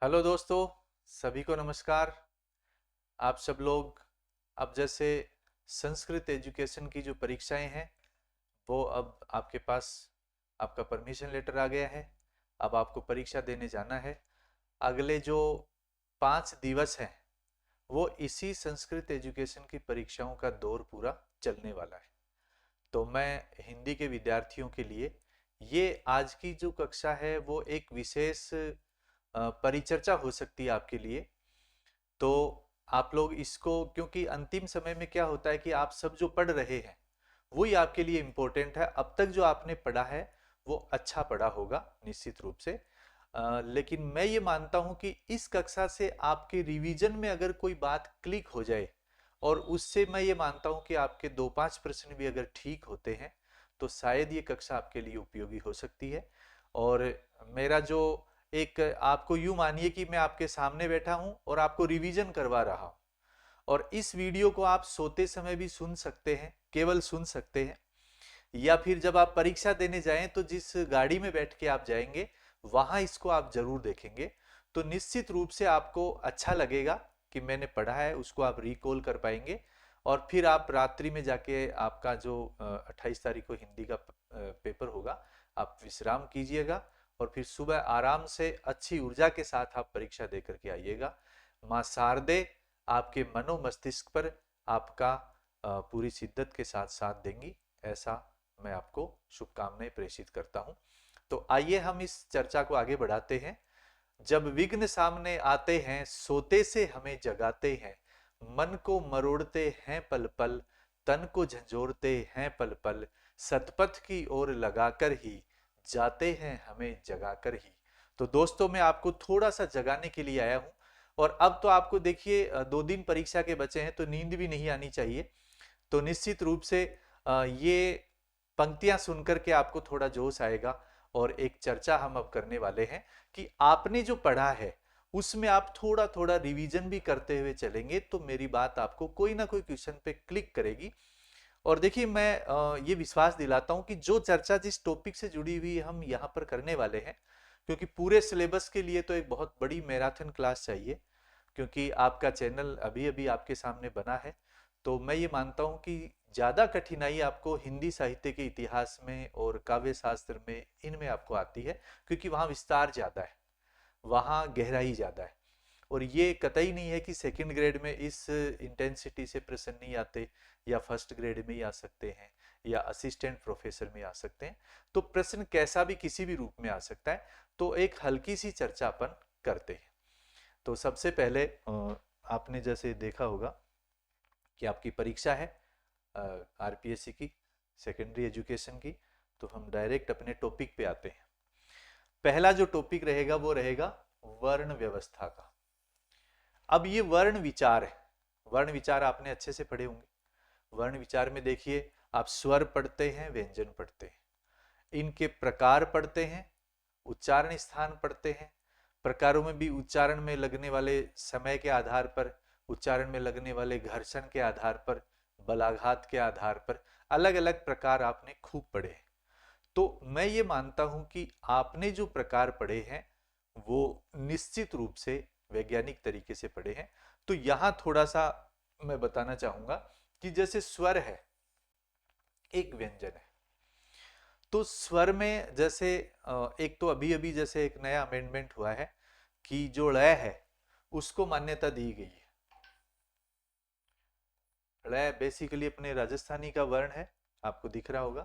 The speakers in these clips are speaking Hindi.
हेलो दोस्तों, सभी को नमस्कार। आप सब लोग अब जैसे संस्कृत एजुकेशन की जो परीक्षाएं हैं वो अब आपके पास आपका परमिशन लेटर आ गया है। अब आपको परीक्षा देने जाना है। अगले जो 5 दिवस हैं वो इसी संस्कृत एजुकेशन की परीक्षाओं का दौर पूरा चलने वाला है। तो मैं हिंदी के विद्यार्थियों के लिए ये आज की जो कक्षा है वो एक विशेष परिचर्चा हो सकती है आपके लिए। तो आप लोग इसको, क्योंकि अंतिम समय में क्या होता है कि आप सब जो पढ़ रहे हैं वही आपके लिए इम्पोर्टेंट है। अब तक जो आपने पढ़ा है वो अच्छा पढ़ा होगा निश्चित रूप से। लेकिन मैं ये मानता हूं कि इस कक्षा से आपके रिवीजन में अगर कोई बात क्लिक हो जाए और उससे मैं ये मानता हूं कि आपके 2-5 प्रश्न भी अगर ठीक होते हैं तो शायद ये कक्षा आपके लिए उपयोगी हो सकती है। और मेरा जो एक, आपको यूं मानिए कि मैं आपके सामने बैठा हूं और आपको रिवीजन करवा रहा हूं। और इस वीडियो को आप सोते समय भी सुन सकते हैं, केवल सुन सकते हैं, या फिर जब आप परीक्षा देने जाएं तो जिस गाड़ी में बैठ के आप जाएंगे वहां इसको आप जरूर देखेंगे। तो निश्चित रूप से आपको अच्छा लगेगा कि मैंने पढ़ा है, उसको आप रिकॉल कर पाएंगे। और फिर आप रात्रि में जाके आपका जो 28 तारीख को हिंदी का पेपर होगा, आप विश्राम कीजिएगा और फिर सुबह आराम से अच्छी ऊर्जा के साथ आप परीक्षा दे करके आइएगा। माँ शारदे आपके मनो मस्तिष्क पर आपका पूरी शिद्दत के साथ साथ देंगी, ऐसा मैं आपको शुभकामनाएं प्रेषित करता हूं। तो आइए हम इस चर्चा को आगे बढ़ाते हैं। जब विघ्न सामने आते हैं सोते से हमें जगाते हैं, मन को मरोड़ते हैं पल पल, तन को झंझोड़ते हैं पल पल, सतपथ की ओर लगाकर ही जाते हैं हमें जगाकर ही। तो दोस्तों, मैं आपको थोड़ा सा जगाने के लिए आया हूं। और अब तो आपको देखिए 2 दिन परीक्षा के बचे हैं तो नींद भी नहीं आनी चाहिए। तो निश्चित रूप से ये पंक्तियां सुनकर के आपको थोड़ा जोश आएगा। और एक चर्चा हम अब करने वाले हैं कि आपने जो पढ़ा है उसमें आप थोड़ा थोड़ा रिवीजन भी करते हुए चलेंगे तो मेरी बात आपको कोई ना कोई क्वेश्चन पे क्लिक करेगी। और देखिए, मैं ये विश्वास दिलाता हूं कि जो चर्चा जिस टॉपिक से जुड़ी हुई हम यहाँ पर करने वाले हैं, क्योंकि पूरे सिलेबस के लिए तो एक बहुत बड़ी मैराथन क्लास चाहिए, क्योंकि आपका चैनल अभी अभी आपके सामने बना है। तो मैं ये मानता हूँ कि ज़्यादा कठिनाई आपको हिंदी साहित्य के इतिहास में और काव्य शास्त्र में, इनमें आपको आती है, क्योंकि वहाँ विस्तार ज़्यादा है, वहाँ गहराई ज़्यादा है। और ये कतई नहीं है कि सेकंड ग्रेड में इस इंटेंसिटी से प्रश्न नहीं आते, या फर्स्ट ग्रेड में ही आ सकते हैं, या असिस्टेंट प्रोफेसर में आ सकते हैं। तो प्रश्न कैसा भी किसी भी रूप में आ सकता है। तो एक हल्की सी चर्चा अपन करते हैं। तो सबसे पहले आपने जैसे देखा होगा कि आपकी परीक्षा है आरपीएससी की, सेकेंडरी एजुकेशन की। तो हम डायरेक्ट अपने टॉपिक पे आते हैं। पहला जो टॉपिक रहेगा वो रहेगा वर्ण व्यवस्था का। अब ये वर्ण विचार है। वर्ण विचार आपने अच्छे से पढ़े होंगे। वर्ण विचार में देखिए, आप स्वर पढ़ते हैं, व्यंजन पढ़ते हैं, इनके प्रकार पढ़ते हैं, उच्चारण स्थान पढ़ते हैं। प्रकारों में भी उच्चारण में लगने वाले समय के आधार पर, उच्चारण में लगने वाले घर्षण के आधार पर, बलाघात के आधार पर अलग अलग प्रकार आपने खूब पढ़े हैं। तो मैं ये मानता हूं कि आपने जो प्रकार पढ़े हैं वो निश्चित रूप से वैज्ञानिक तरीके से पढ़े हैं। तो यहां थोड़ा सा मैं बताना चाहूंगा कि जैसे स्वर है, एक व्यंजन है। तो स्वर में जैसे एक तो अभी अभी जैसे एक नया अमेंडमेंट हुआ है कि जो लय है उसको मान्यता दी गई है। लय बेसिकली अपने राजस्थानी का वर्ण है, आपको दिख रहा होगा।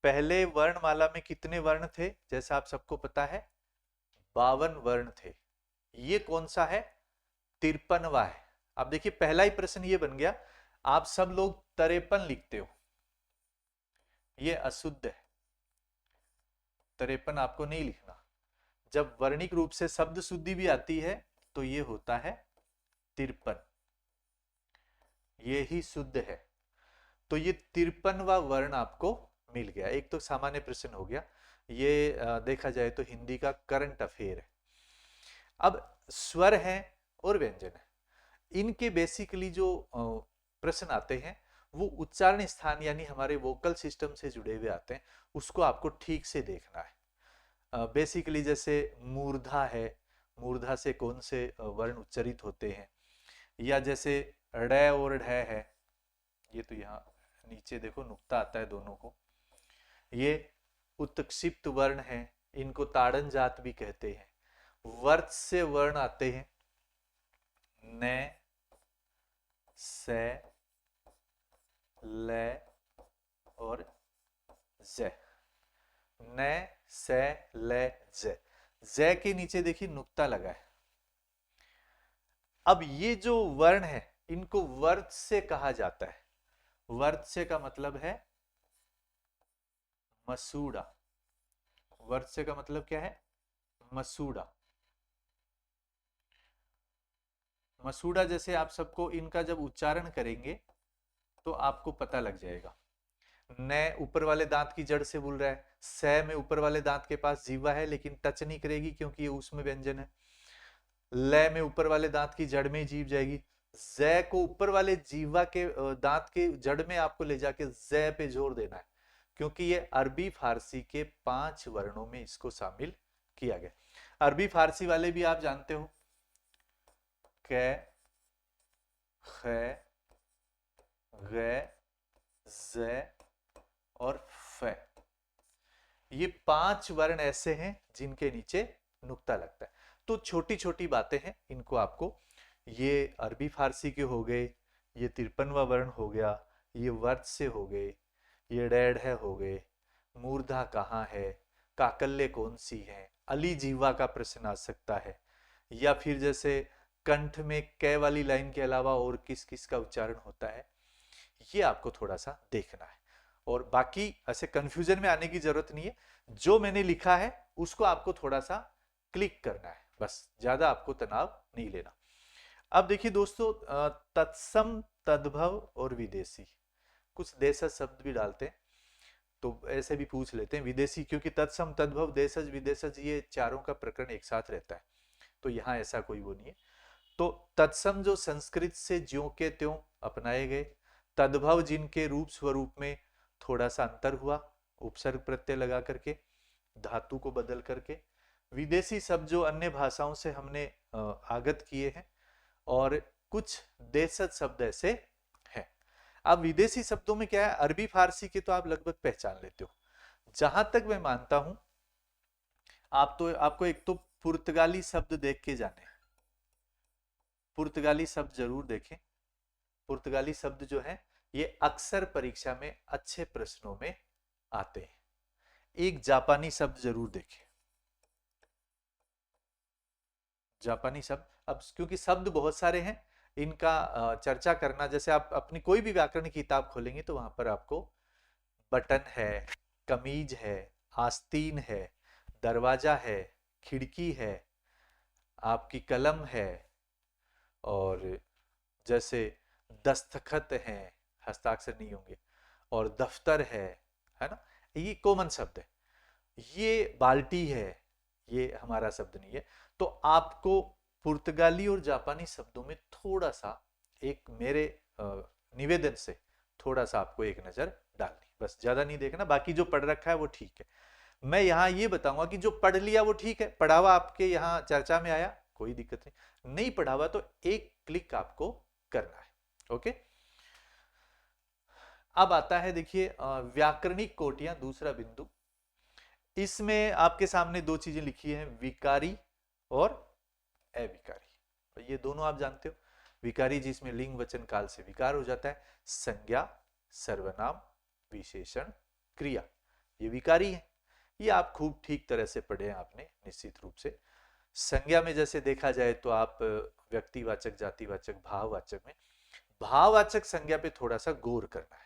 पहले वर्णमाला में कितने वर्ण थे, जैसा आप सबको पता है 52 वर्ण थे। ये कौन सा है, 53वां है। अब देखिए, पहला ही प्रश्न ये बन गया, आप सब लोग 53 लिखते हो, ये अशुद्ध है। 53 आपको नहीं लिखना। जब वर्णिक रूप से शब्द शुद्धि भी आती है तो ये होता है 53, ये ही शुद्ध है। तो ये 53वां वर्ण आपको मिल गया। एक तो सामान्य प्रश्न हो गया ये, देखा जाए तो हिंदी का करंट अफेयर है। अब स्वर है और व्यंजन है, इनके बेसिकली जो प्रश्न आते हैं वो उच्चारण स्थान यानी हमारे वोकल सिस्टम से जुड़े हुए आते हैं। उसको आपको ठीक से देखना है। बेसिकली जैसे मूर्धा है, मूर्धा से कौन से वर्ण उच्चरित होते हैं, या जैसे ड और ढ है, ये तो यहाँ नीचे देखो नुक्ता आता है दोनों को, ये उत्क्षिप्त वर्ण है, इनको ताड़न जात भी कहते हैं। वर्त से वर्ण आते हैं न, से, ले और ज। न, से, ले, ज। ज के नीचे देखिए नुक्ता लगा है। अब ये जो वर्ण है इनको वर्त से कहा जाता है। वर्त से का मतलब है मसूड़ा। वर्त से का मतलब क्या है? मसूड़ा। मसूड़ा जैसे आप सबको इनका जब उच्चारण करेंगे तो आपको पता लग जाएगा। न ऊपर वाले दांत की जड़ से बोल रहा है, स में ऊपर वाले दांत के पास जीवा है लेकिन टच नहीं करेगी क्योंकि ये उसमें व्यंजन है। ल में ऊपर वाले दांत की जड़ में जीभ जाएगी। ज को ऊपर वाले जीवा के दांत के जड़ में आपको ले जाके ज पे जोर देना है, क्योंकि ये अरबी फारसी के 5 वर्णों में इसको शामिल किया गया। अरबी फारसी वाले भी आप जानते हो, क, ख, ग, ज और फ। ये 5 वर्ण ऐसे हैं जिनके नीचे नुक्ता लगता है। तो छोटी छोटी बातें हैं, इनको आपको, ये अरबी फारसी के हो गए, ये 53वां वर्ण हो गया, ये वर्त से हो गए, ये डेढ़ है हो गए, मूर्धा कहाँ है, काकल्य कौन सी है, अली जीवा का प्रश्न आ सकता है, या फिर जैसे कंठ में क वाली लाइन के अलावा और किस किस का उच्चारण होता है, ये आपको थोड़ा सा देखना है। और बाकी ऐसे कंफ्यूजन में आने की जरूरत नहीं है, जो मैंने लिखा है उसको आपको थोड़ा सा क्लिक करना है, बस ज्यादा आपको तनाव नहीं लेना। अब देखिए दोस्तों, तत्सम, तद्भव और विदेशी, कुछ देशज शब्द भी डालते हैं तो ऐसे भी पूछ लेते हैं विदेशी, क्योंकि तत्सम, तद्भव, देशज, विदेशज ये चारों का प्रकरण एक साथ रहता है, तो यहाँ ऐसा कोई वो नहीं है। तो तत्सम जो संस्कृत से ज्यों के त्यों अपनाए गए, तद्भव जिनके रूप स्वरूप में थोड़ा सा अंतर हुआ उपसर्ग प्रत्यय लगा करके, धातु को बदल करके, विदेशी शब्द जो अन्य भाषाओं से हमने आगत किए हैं, और कुछ देशज शब्द ऐसे हैं। अब विदेशी शब्दों में क्या है, अरबी फारसी के तो आप लगभग पहचान लेते हो। जहां तक मैं मानता हूं, आपको एक तो पुर्तगाली शब्द देख के जाने, पुर्तगाली शब्द जरूर देखें। पुर्तगाली शब्द जो है ये अक्सर परीक्षा में अच्छे प्रश्नों में आते हैं। एक जापानी शब्द जरूर देखें, जापानी शब्द। अब क्योंकि शब्द बहुत सारे हैं, इनका चर्चा करना, जैसे आप अपनी कोई भी व्याकरण की किताब खोलेंगे तो वहां पर आपको बटन है, कमीज है, आस्तीन है, दरवाजा है, खिड़की है, आपकी कलम है, और जैसे दस्तखत है, हस्ताक्षर नहीं होंगे, और दफ्तर है ना, ये कॉमन शब्द है। ये बाल्टी है, ये हमारा शब्द नहीं है। तो आपको पुर्तगाली और जापानी शब्दों में थोड़ा सा, एक मेरे निवेदन से थोड़ा सा आपको एक नजर डालनी, बस ज्यादा नहीं देखना, बाकी जो पढ़ रखा है वो ठीक है। मैं यहाँ ये बताऊंगा कि जो पढ़ लिया वो ठीक है, पढ़ा हुआ आपके यहाँ चर्चा में आया, कोई दिक्कत नहीं, नहीं पढ़ा हुआ तो एक क्लिक आपको करना है। ओके, अब आता है देखिए व्याकरणिक कोटियां, दूसरा बिंदु। इसमें आपके सामने दो चीजें लिखी हैं, विकारी और अविकारी, तो ये दोनों आप जानते हो। विकारी जिसमें लिंग वचन काल से विकार हो जाता है, संज्ञा, सर्वनाम, विशेषण, क्रिया, ये विकारी है। ये आप खूब ठीक तरह से पढ़े हैं आपने निश्चित रूप से। संज्ञा में जैसे देखा जाए तो आप व्यक्तिवाचक, जातिवाचक, भाववाचक में, भाववाचक संज्ञा पे थोड़ा सा गौर करना है।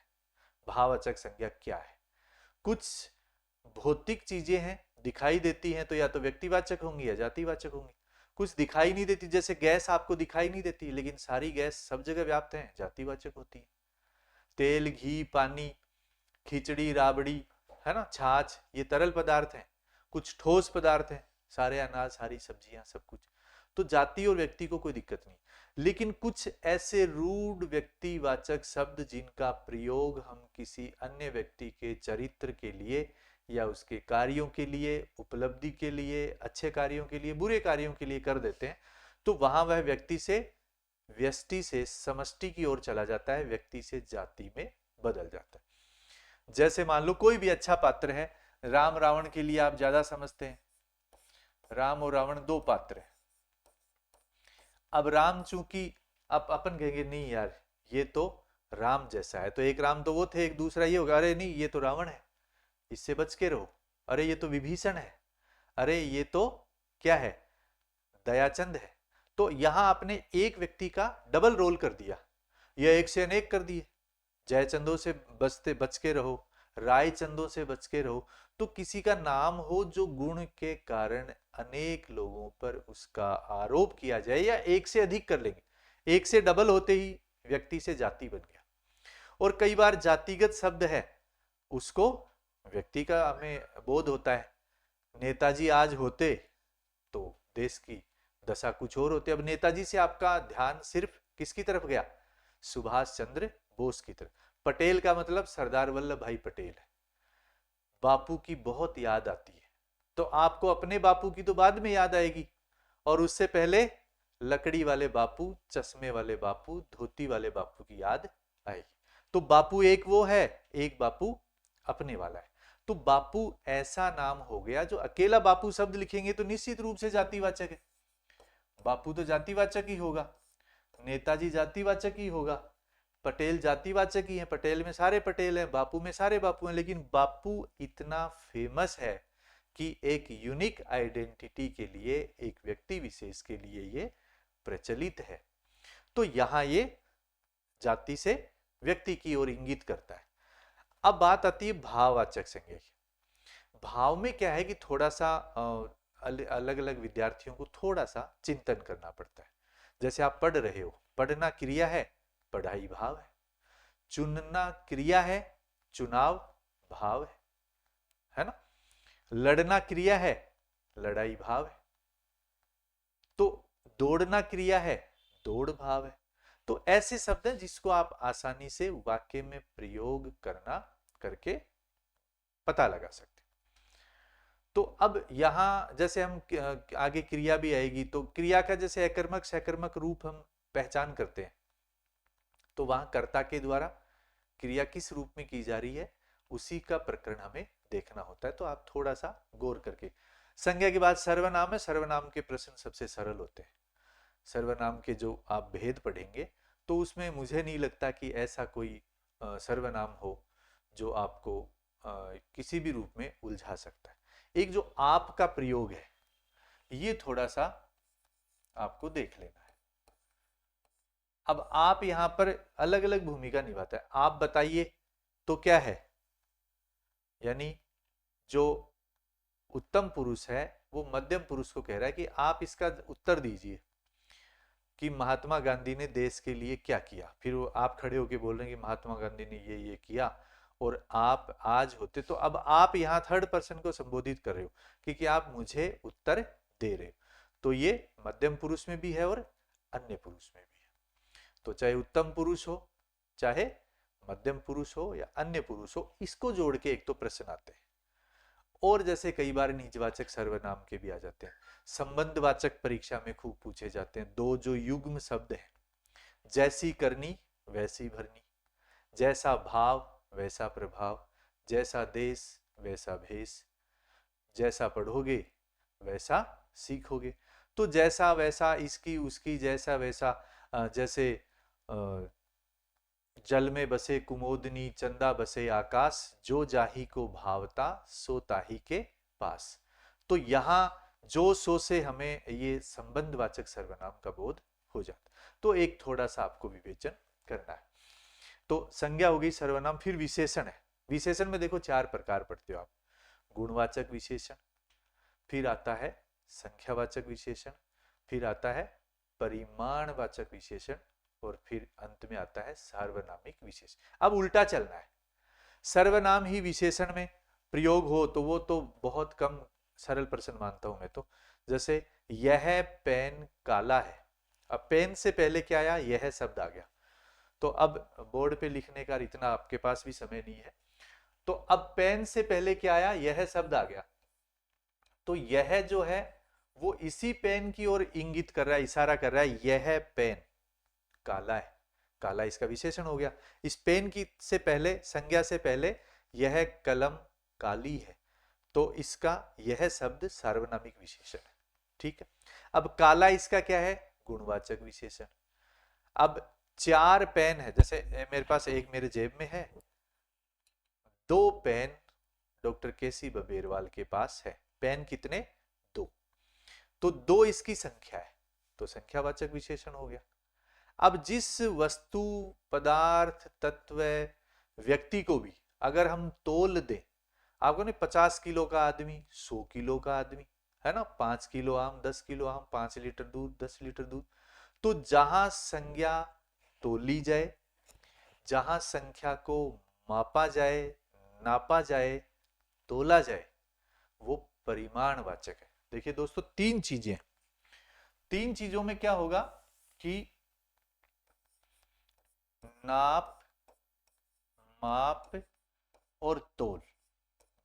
भाववाचक संज्ञा क्या है? कुछ भौतिक चीजें हैं, दिखाई देती हैं तो या तो व्यक्तिवाचक होंगी या जातिवाचक होंगी। कुछ दिखाई नहीं देती, जैसे गैस आपको दिखाई नहीं देती लेकिन सारी गैस सब जगह व्याप्त है, जातिवाचक होती है। तेल, घी, पानी, खिचड़ी, राबड़ी, है ना, छाछ, ये तरल पदार्थ हैं। कुछ ठोस पदार्थ हैं, सारे अनाज, सारी सब्जियां, सब कुछ। तो जाति और व्यक्ति को कोई दिक्कत नहीं, लेकिन कुछ ऐसे रूढ़ व्यक्तिवाचक शब्द जिनका प्रयोग हम किसी अन्य व्यक्ति के चरित्र के लिए या उसके कार्यों के लिए, उपलब्धि के लिए, अच्छे कार्यों के लिए, बुरे कार्यों के लिए कर देते हैं, तो वहां वह व्यक्ति से व्यष्टि से समष्टि की ओर चला जाता है, व्यक्ति से जाति में बदल जाता है। जैसे मान लो कोई भी अच्छा पात्र है, राम रावण के लिए आप ज्यादा समझते हैं, राम और रावण दो पात्र हैं। अब राम चूंकि अब अपन कहेंगे नहीं यार ये तो राम जैसा है, तो एक राम तो वो थे, एक दूसरा ये होगा, अरे नहीं ये तो रावण है, इससे बच के रहो, अरे ये तो विभीषण है, अरे ये तो क्या है, दयाचंद है। तो यहां आपने एक व्यक्ति का डबल रोल कर दिया, यह एक से अनेक कर दिए, जयचंदों से बच के रहो, रायचंदों से बच के रहो। तो किसी का नाम हो जो गुण के कारण अनेक लोगों पर उसका आरोप किया जाए, या एक से अधिक कर लेंगे, एक से डबल होते ही व्यक्ति से जाति बन गया। और कई बार जातिगत शब्द है, उसको व्यक्ति का हमें बोध होता है, नेताजी आज होते तो देश की दशा कुछ और होती। अब नेताजी से आपका ध्यान सिर्फ किसकी तरफ गया, सुभाष चंद्र बोस की तरफ। पटेल का मतलब सरदार वल्लभ भाई पटेल है। बापू की बहुत याद आती है, तो आपको अपने बापू की तो बाद में याद आएगी, और उससे पहले लकड़ी वाले बापू, चश्मे वाले बापू, धोती वाले बापू की याद आएगी। तो बापू एक वो है, एक बापू अपने वाला है। तो बापू ऐसा नाम हो गया जो अकेला बापू शब्द लिखेंगे तो निश्चित रूप से जातिवाचक है, बापू तो जातिवाचक ही होगा, नेताजी जातिवाचक ही होगा, पटेल जातिवाचक ही है, पटेल में सारे पटेल हैं, बापू में सारे बापू हैं। लेकिन बापू इतना फेमस है कि एक यूनिक आइडेंटिटी के लिए, एक व्यक्ति विशेष के लिए ये प्रचलित है। तो यहां ये जाति से व्यक्ति की ओर इंगित करता है। अब बात आती है भाववाचक संज्ञा की। भाव में क्या है कि थोड़ा सा अलग अलग विद्यार्थियों को थोड़ा सा चिंतन करना पड़ता है। जैसे आप पढ़ रहे हो, पढ़ना क्रिया है, पढ़ाई भाव है, चुनना क्रिया है, चुनाव भाव है ना, लड़ना क्रिया है, लड़ाई भाव है, तो दौड़ना क्रिया है, दौड़ भाव है। तो ऐसे शब्द हैं जिसको आप आसानी से वाक्य में प्रयोग करके पता लगा सकते। तो अब यहां जैसे हम आगे क्रिया भी आएगी, तो क्रिया का जैसे अकर्मक सकर्मक रूप हम पहचान करते हैं, तो वहां कर्ता के द्वारा क्रिया किस रूप में की जा रही है उसी का प्रकरण हमें देखना होता है। तो आप थोड़ा सा गौर करके, संज्ञा के बाद सर्वनाम है, सर्वनाम के प्रश्न सबसे सरल होते हैं। सर्वनाम के जो आप भेद पढ़ेंगे तो उसमें मुझे नहीं लगता कि ऐसा कोई सर्वनाम हो जो आपको किसी भी रूप में उलझा सकता है। एक जो आप का प्रयोग है ये थोड़ा सा आपको देख लेना है। अब आप यहां पर अलग अलग भूमिका निभाता है। आप बताइए तो क्या है, यानी जो उत्तम पुरुष है वो मध्यम पुरुष को कह रहा है कि आप इसका उत्तर दीजिए कि महात्मा गांधी ने देश के लिए क्या किया। फिर वो आप खड़े होके बोल रहे हैं कि महात्मा गांधी ने ये किया और आप आज होते। तो अब आप यहाँ थर्ड पर्सन को संबोधित कर रहे हो क्योंकि आप मुझे उत्तर दे रहे हो। तो ये मध्यम पुरुष में भी है और अन्य पुरुष में भी है। तो चाहे उत्तम पुरुष हो, चाहे मध्यम पुरुष हो या अन्य पुरुष हो, इसको जोड़ के एक तो प्रश्न आते हैं। और जैसे कई बार निजवाचक सर्वनाम के भी आ जाते हैं। संबंधवाचक परीक्षा में खूब पूछे जाते हैं। दो जो युग्म शब्द हैं, जैसी करनी वैसी भरनी, जैसा भाव वैसा प्रभाव, जैसा देश वैसा भेष, जैसा पढ़ोगे वैसा सीखोगे। तो जैसा वैसा, इसकी उसकी, जैसा वैसा, जैसे जल में बसे कुमोदनी, चंदा बसे आकाश, जो जाही को भावता सो ताही के पास। तो यहां जो सो से हमें ये संबंधवाचक सर्वनाम का बोध हो जाता। तो एक थोड़ा सा आपको विवेचन करना है। तो संज्ञा हो गई, सर्वनाम। फिर विशेषण है। विशेषण में देखो चार प्रकार पढ़ते हो आप। गुणवाचक विशेषण, फिर आता है संख्यावाचक विशेषण, फिर आता है परिमाणवाचक विशेषण, और फिर अंत में आता है सार्वनामिक विशेषण। अब उल्टा चलना है। सर्वनाम ही विशेषण में प्रयोग हो तो वो तो बहुत कम सरल प्रश्न मानता हूं मैं तो। जैसे यह पेन काला है, अब पेन से पहले क्या आया, यह शब्द आ गया। तो अब बोर्ड पे लिखने का इतना आपके पास भी समय नहीं है, तो अब पेन से पहले क्या आया, यह शब्द आ गया, तो यह जो है वो इसी पेन की ओर इंगित कर रहा है, इशारा कर रहा है, यह पेन काला है, काला इसका विशेषण हो गया। इस पेन की से पहले, संज्ञा से पहले यह कलम काली है, तो इसका यह शब्द सार्वनामिक विशेषण है। ठीक है, अब काला इसका क्या है, गुणवाचक विशेषण। अब 4 पेन है, जैसे मेरे पास एक मेरे जेब में है, 2 पेन डॉक्टर केसी बबेरवाल के पास है, पेन कितने, 2, तो 2 इसकी संख्या है, तो संख्यावाचक विशेषण हो गया। अब जिस वस्तु, पदार्थ, तत्व, व्यक्ति को भी अगर हम तोल दें, आपको नहीं, 50 किलो का आदमी, 100 किलो का आदमी, है ना, 5 किलो आम, 10 किलो आम, 5 लीटर दूध, 10 लीटर दूध, तो जहां संज्ञा तोली जाए, जहां संख्या को मापा जाए, नापा जाए, तोला जाए, वो परिमाणवाचक है। देखिए दोस्तों, 3 चीजें, 3 चीजों में क्या होगा कि नाप, माप और तोल,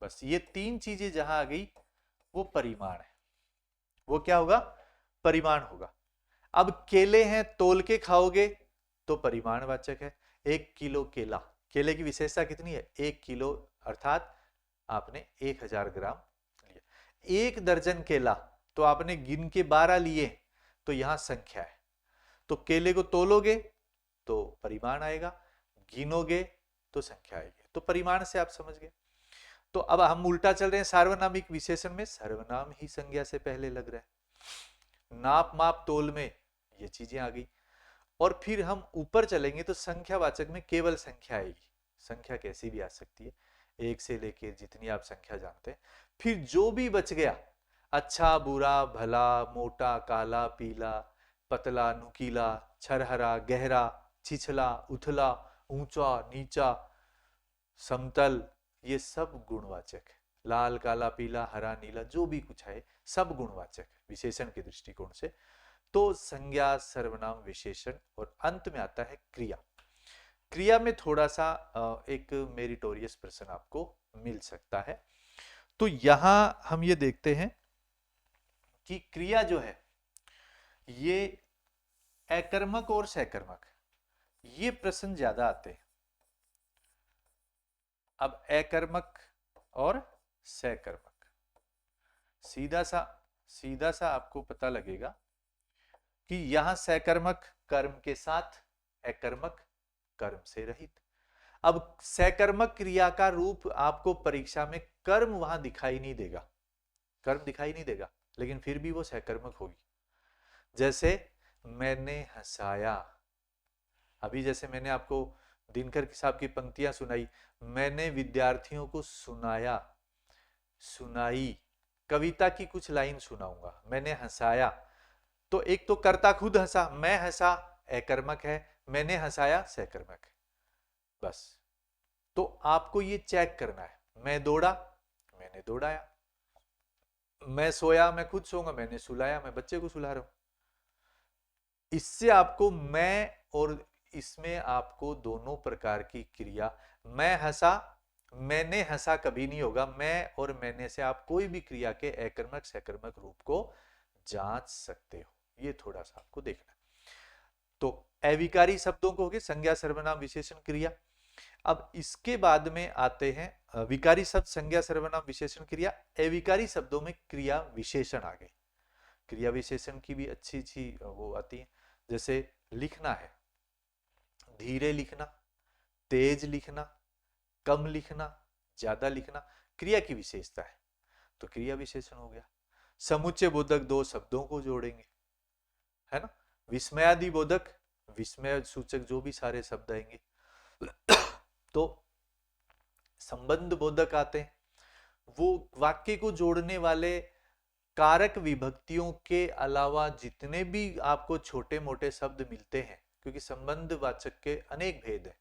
बस ये 3 चीजें जहां आ गई वो परिमाण है, वो क्या होगा, परिमाण होगा। अब केले हैं, तोल के खाओगे तो परिमाणवाचक है। 1 किलो केला, केले की विशेषता कितनी है, 1 किलो, अर्थात आपने 1000 ग्राम लिया। 1 दर्जन केला, तो आपने गिन के 12 लिए, तो यहां संख्या है, तो केले को तोलोगे तो परिमाण आएगा, गिनोगे तो संख्या आएगी, तो परिमाण से आप समझ गए। तो अब हम उल्टा चल रहे हैं, सार्वनामिक विशेषण में सर्वनाम ही संज्ञा से पहले लग रहा है, नाप, माप, तोल में ये चीजें आ गई। और फिर हम ऊपर चलेंगे तो संख्यावाचक में केवल संख्या आएगी, संख्या कैसी भी आ सकती है, 1 से लेके जितनी आप संख्या जानते हैं। फिर जो भी बच गया, अच्छा, बुरा, भला, मोटा, काला, पीला, पतला, नुकीला, छरहरा, गहरा, छिछला, उथला, ऊंचा, नीचा, समतल, ये सब गुणवाचक है। लाल, काला, पीला, हरा, नीला, जो भी कुछ है सब गुणवाचक है विशेषण के दृष्टिकोण से। तो संज्ञा, सर्वनाम, विशेषण, और अंत में आता है क्रिया। क्रिया में थोड़ा सा एक मेरिटोरियस प्रश्न आपको मिल सकता है। तो यहां हम ये देखते हैं कि क्रिया जो है ये अकर्मक और सकर्मक, ये प्रश्न ज्यादा आते हैं। अब अकर्मक और सकर्मक, सीधा सा आपको पता लगेगा कि यहां सकर्मक कर्म के साथ, अकर्मक कर्म से रहित। अब सकर्मक क्रिया का रूप आपको परीक्षा में कर्म वहां दिखाई नहीं देगा, कर्म दिखाई नहीं देगा, लेकिन फिर भी वो सकर्मक होगी। जैसे मैंने हंसाया, अभी जैसे मैंने आपको दिनकर साहब की पंक्तियां सुनाई, मैंने विद्यार्थियों को सुनाया, सुनाई, कविता की कुछ लाइन सुनाऊंगा, मैंने हंसाया, तो एक तो कर्ता खुद हंसा, मैं हंसा, अकर्मक है, मैंने हंसाया, सकर्मक है, बस। तो आपको ये चेक करना है, मैं दौड़ा, मैंने दौड़ाया, मैं सोया, मैं खुद सोऊंगा, मैंने सुलाया, मैं बच्चे को सुला रहा हूं। इससे आपको मैं और इसमें आपको दोनों प्रकार की क्रिया, मैं हंसा, मैंने हंसा कभी नहीं होगा, मैं और मैंने से आप कोई भी क्रिया के अकर्मक सकर्मक रूप को जांच सकते हो, ये थोड़ा सा आपको देखना है। तो अविकारी शब्दों को हो गए संज्ञा, सर्वनाम, विशेषण, क्रिया। अब इसके बाद में आते हैं विकारी शब्द, संज्ञा, सर्वनाम, विशेषण, क्रिया। अविकारी शब्दों में क्रिया विशेषण आ गए। क्रिया विशेषण की भी अच्छी अच्छी वो आती है, जैसे लिखना है, धीरे लिखना, तेज लिखना, कम लिखना, ज्यादा लिखना, क्रिया की विशेषता है, तो क्रिया विशेषण हो गया। समुच्चय बोधक 2 शब्दों को जोड़ेंगे, है ना, विस्मयादि बोधक, विस्मय सूचक जो भी सारे शब्द आएंगे, तो संबंध बोधक आते हैं, वो वाक्य को जोड़ने वाले कारक विभक्तियों के अलावा जितने भी आपको छोटे मोटे शब्द मिलते हैं, क्योंकि संबंध वाचक के अनेक भेद हैं,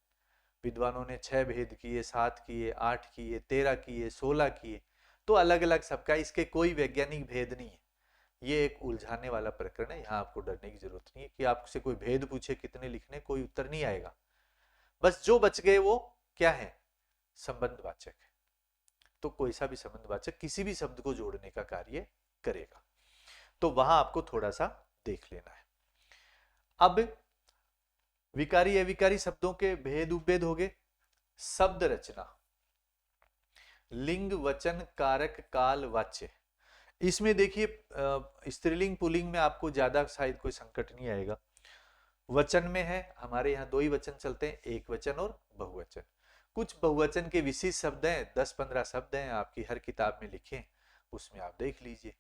विद्वानों ने 6 भेद किए, 7 किए, 8 किए, 13 किए, 16 किए, तो अलग अलग सबका, इसके कोई वैज्ञानिक भेद नहीं है। ये एक उलझाने वाला प्रकरण है, यहाँ आपको डरने की जरूरत नहीं है कि आपसे कोई भेद पूछे कितने लिखने, कोई उत्तर नहीं आएगा, बस जो बच गए वो क्या है, संबंधवाचक है। तो कोई सा भी संबंधवाचक किसी भी शब्द को जोड़ने का कार्य करेगा। तो वहां आपको थोड़ा सा देख लेना है। अब विकारी अविकारी शब्दों के भेद उपभेद हो गए। शब्द रचना, लिंग वचन कारक काल वाच्य। इसमें देखिए स्त्रीलिंग पुल्लिंग में आपको ज्यादा शायद कोई संकट नहीं आएगा। वचन में है, हमारे यहाँ दो ही वचन चलते हैं, एक वचन और बहुवचन। कुछ बहुवचन के विशेष शब्द हैं, 10-15 शब्द हैं आपकी हर किताब में लिखे, उसमें आप देख लीजिए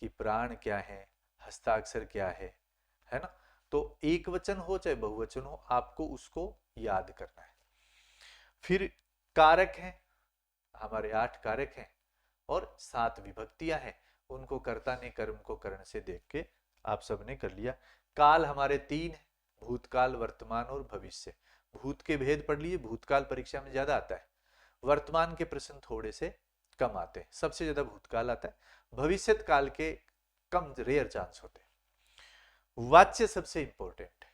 कि प्राण क्या है, हस्ताक्षर क्या है ना। तो एक वचन हो चाहे बहुवचन हो, आपको उसको याद करना है। फिर कारक हैं, हमारे 8 कारक हैं और 7 विभक्तियां हैं, उनको कर्ता ने कर्म को करण से देख के आप सबने कर लिया। काल हमारे 3 है, भूतकाल वर्तमान और भविष्य। भूत के भेद पढ़ लिए, भूतकाल परीक्षा में ज्यादा आता है, वर्तमान के प्रश्न थोड़े से कम आते हैं, सबसे ज्यादा भूतकाल आता है, भविष्य काल के कम रेयर चांस होते हैं। वाच्य सबसे इंपॉर्टेंट है,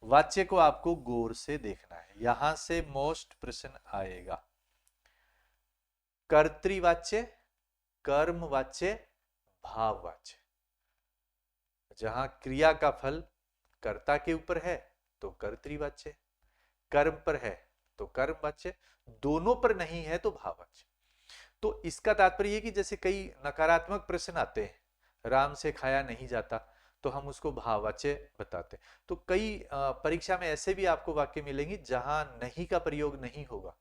वाच्य को आपको गौर से देखना है, यहां से मोस्ट प्रश्न आएगा। कर्तृवाच्य, कर्मवाच्य, भाववाच्य। जहां क्रिया का फल कर्ता के ऊपर है तो कर्तृवाच्य, कर्म पर है तो कर्मवाच्य, दोनों पर नहीं है तो भाववाच्य। तो इसका तात्पर्य कि जैसे कई नकारात्मक प्रश्न आते हैं, राम से खाया नहीं जाता, तो हम उसको भाववाच्य बताते हैं। तो कई परीक्षा में ऐसे भी आपको वाक्य मिलेंगे जहां नहीं का प्रयोग नहीं होगा,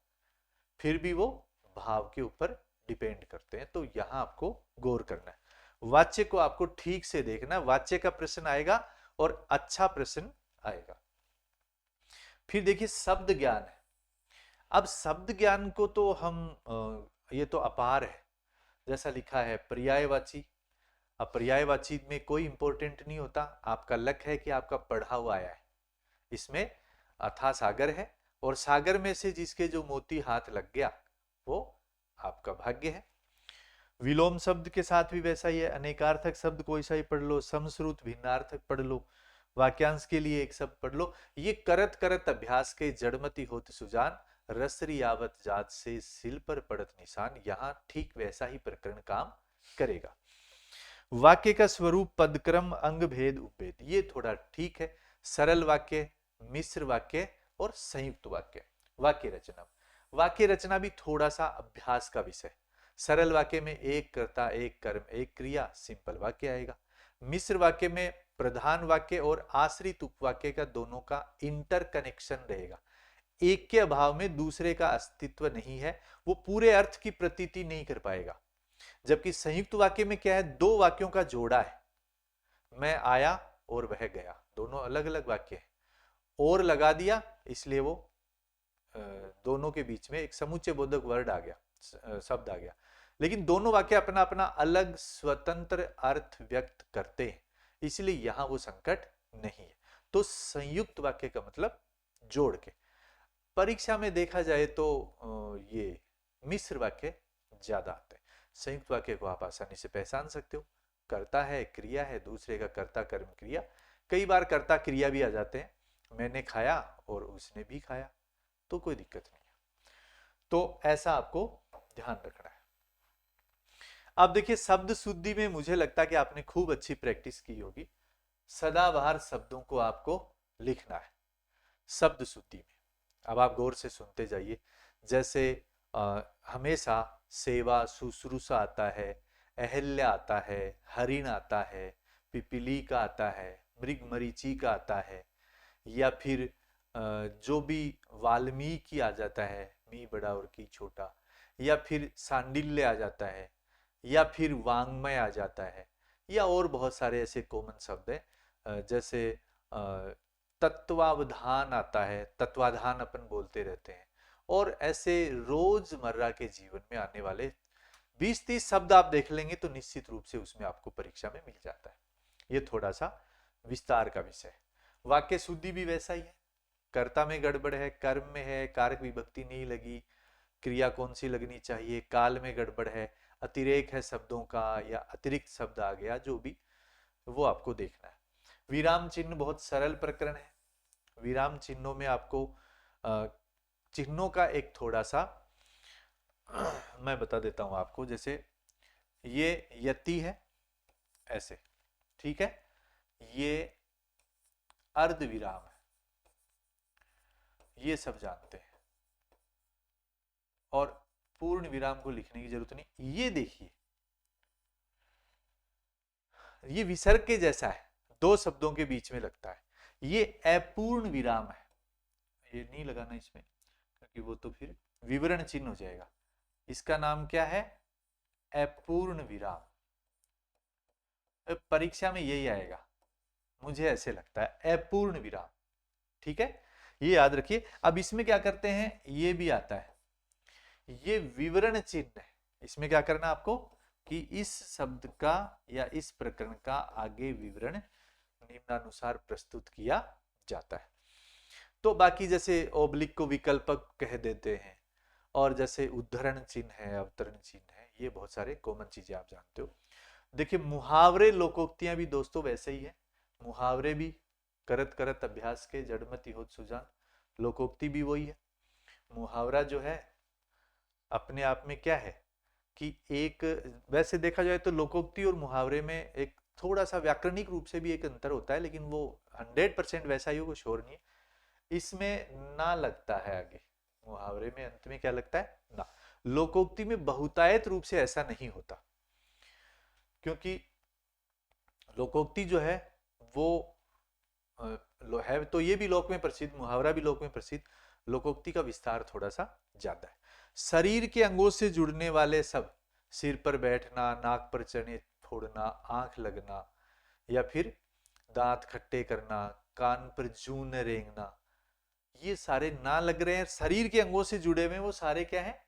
फिर भी वो भाव के ऊपर डिपेंड करते हैं, तो यहां आपको गौर करना है। वाच्य को आपको ठीक से देखना, वाच्य का प्रश्न आएगा और अच्छा प्रश्न आएगा। फिर देखिए शब्द ज्ञान है। अब शब्द ज्ञान को तो हम ये तो अपार है, जैसा लिखा है पर्यायवाची। अब पर्यायवाची में कोई इंपॉर्टेंट नहीं होता, आपका लक है कि आपका पढ़ा हुआ आया है। इसमें अथाह सागर है और सागर में से जिसके जो मोती हाथ लग गया वो आपका भाग्य है। विलोम शब्द के साथ भी वैसा ही है, अनेकार्थक शब्द कोई सा ही पढ़ लो, समश्रुत भिन्नार्थक पढ़ लो, वाक्यांश के लिए एक शब्द पढ़ लो। ये करत करत अभ्यास के जड़मती होत सुजान, रसरी यावत जात से सिल पर पड़त निशान। यहां ठीक वैसा ही प्रकरण काम करेगा। वाक्य का स्वरूप, पदक्रम, अंग भेद उपभेद, ये थोड़ा ठीक है। सरल वाक्य, मिश्र वाक्य और संयुक्त वाक्य। वाक्य रचना, वाक्य रचना भी थोड़ा सा अभ्यास का विषय। सरल वाक्य में एक कर्ता, एक कर्म, एक क्रिया, सिंपल वाक्य आएगा। मिश्र वाक्य में प्रधान वाक्य और आश्रित उपवाक्य का दोनों का इंटर कनेक्शन रहेगा, एक के अभाव में दूसरे का अस्तित्व नहीं है, वो पूरे अर्थ की प्रतीति नहीं कर पाएगा। जबकि संयुक्त वाक्य में क्या है, दो वाक्यों का जोड़ा है, मैं आया और वह गया, दोनों अलग अलग वाक्य हैं, और लगा दिया इसलिए वो दोनों के बीच में एक समुच्चय बोधक वर्ड आ गया, शब्द आ गया, लेकिन दोनों वाक्य अपना अपना अलग स्वतंत्र अर्थ व्यक्त करते हैं, इसलिए यहां वो संकट नहीं है। तो संयुक्त वाक्य का मतलब जोड़ के। परीक्षा में देखा जाए तो ये मिश्र वाक्य ज्यादा आते हैं, संयुक्त वाक्य को आप आसानी से पहचान सकते हो, कर्ता है, क्रिया है, दूसरे का कर्ता कर्म क्रिया, कई बार कर्ता क्रिया भी आ जाते हैं, मैंने खाया और उसने भी खाया, तो कोई दिक्कत नहीं है। तो ऐसा आपको ध्यान रखना है। अब देखिए शब्द शुद्धि में मुझे लगता है कि आपने खूब अच्छी प्रैक्टिस की होगी। सदाबहार शब्दों को आपको लिखना है शब्द शुद्धि में। अब आप गौर से सुनते जाइए, जैसे हमेशा सेवा शुश्रूषा आता है, अहल्या आता है, हरिण आता है, पिपीली का आता है, मृग मरीचि का आता है, या फिर जो भी वाल्मीकि आ जाता है, मी बड़ा और की छोटा, या फिर सांडिल्य आ जाता है, या फिर वांग्मय आ जाता है, या और बहुत सारे ऐसे कॉमन शब्द हैं, जैसे तत्वावधान आता है, तत्वाधान अपन बोलते रहते हैं, और ऐसे रोजमर्रा के जीवन में आने वाले 20-30 शब्द आप देख लेंगे तो निश्चित रूप से उसमें आपको परीक्षा में मिल जाता है। ये थोड़ा सा विस्तार का विषय है। वाक्य शुद्धि भी वैसा ही है, कर्ता में गड़बड़ है, कर्म में है, कारक विभक्ति नहीं लगी, क्रिया कौन सी लगनी चाहिए, काल में गड़बड़ है, अतिरेक है शब्दों का या अतिरिक्त शब्द आ गया, जो भी वो आपको देखना है। विराम चिन्ह बहुत सरल प्रकरण है। विराम चिन्हों में आपको चिन्हों का एक थोड़ा सा मैं बता देता हूं आपको। जैसे ये यति है ऐसे, ठीक है, ये अर्ध विराम है, ये सब जानते हैं, और पूर्ण विराम को लिखने की जरूरत नहीं। ये देखिए, ये विसर्ग के जैसा है, दो शब्दों के बीच में लगता है, ये अपूर्ण विराम है। ये नहीं लगाना इसमें, क्योंकि वो तो फिर विवरण चिन्ह हो जाएगा। इसका नाम क्या है? अपूर्ण विराम। परीक्षा में यही आएगा, मुझे ऐसे लगता है, अपूर्ण विराम। ठीक है, ये याद रखिए। अब इसमें क्या करते हैं, ये भी आता है, ये विवरण चिन्ह है। इसमें क्या करना आपको कि इस शब्द का या इस प्रकरण का आगे विवरण निम्नानुसार प्रस्तुत किया जाता है। तो बाकी जैसे ओब्लिक को विकल्पक कह देते हैं, और जैसे उद्धरण चिन्ह है, अवतरण चिन्ह है, ये बहुत सारे कॉमन चीजें आप जानते हो। देखिए, मुहावरे लोकोक्तियां भी दोस्तों वैसे ही है। मुहावरे भी करत करत अभ्यास के जड़मति होत सुजान, लोकोक्ति भी वही है। मुहावरा जो है अपने आप में क्या है कि एक, वैसे देखा जाए तो लोकोक्ति और मुहावरे में एक थोड़ा सा व्याकरणिक रूप से भी एक अंतर होता है, लेकिन वो 100% वैसा ही हो, कुछ और नहीं है। इसमें ना लगता है आगे, मुहावरे में अंत में क्या लगता है? ना। लोकोक्ति में बहुतायत रूप से ऐसा नहीं होता, क्योंकि लोकोक्ति जो है वो है तो ये भी लोक में प्रसिद्ध, मुहावरा भी लोक में प्रसिद्ध, लोकोक्ति का विस्तार थोड़ा सा ज्यादा है। शरीर के अंगों से जुड़ने वाले सब, सिर पर बैठना, नाक पर चने फोड़ना, आंख लगना, या फिर दांत खट्टे करना, कान पर जून रेंगना, ये सारे ना लग रहे हैं, शरीर के अंगों से जुड़े हुए, वो सारे क्या है?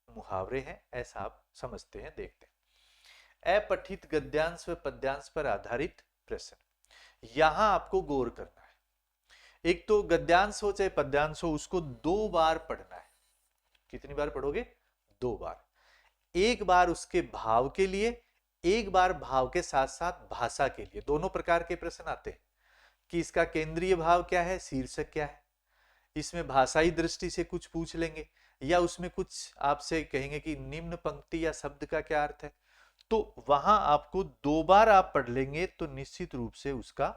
मुहावरे हैं, ऐसा आप समझते हैं, देखते हैं। अपठित गद्यांश व पद्यांश पर आधारित प्रश्न, यहां आपको गौर करना है। एक तो गद्यांश हो चाहे पद्यांश हो, उसको 2 बार पढ़ना है। कितनी बार पढ़ोगे? 2 बार। एक बार उसके भाव के लिए, एक बार भाव के साथ साथ भाषा के लिए। दोनों प्रकार के प्रश्न आते हैं कि इसका केंद्रीय भाव क्या है, शीर्षक क्या है, इसमें भाषाई दृष्टि से कुछ पूछ लेंगे, या उसमें कुछ आपसे कहेंगे कि निम्न पंक्ति या शब्द का क्या अर्थ है। तो वहां आपको 2 बार आप पढ़ लेंगे तो निश्चित रूप से उसका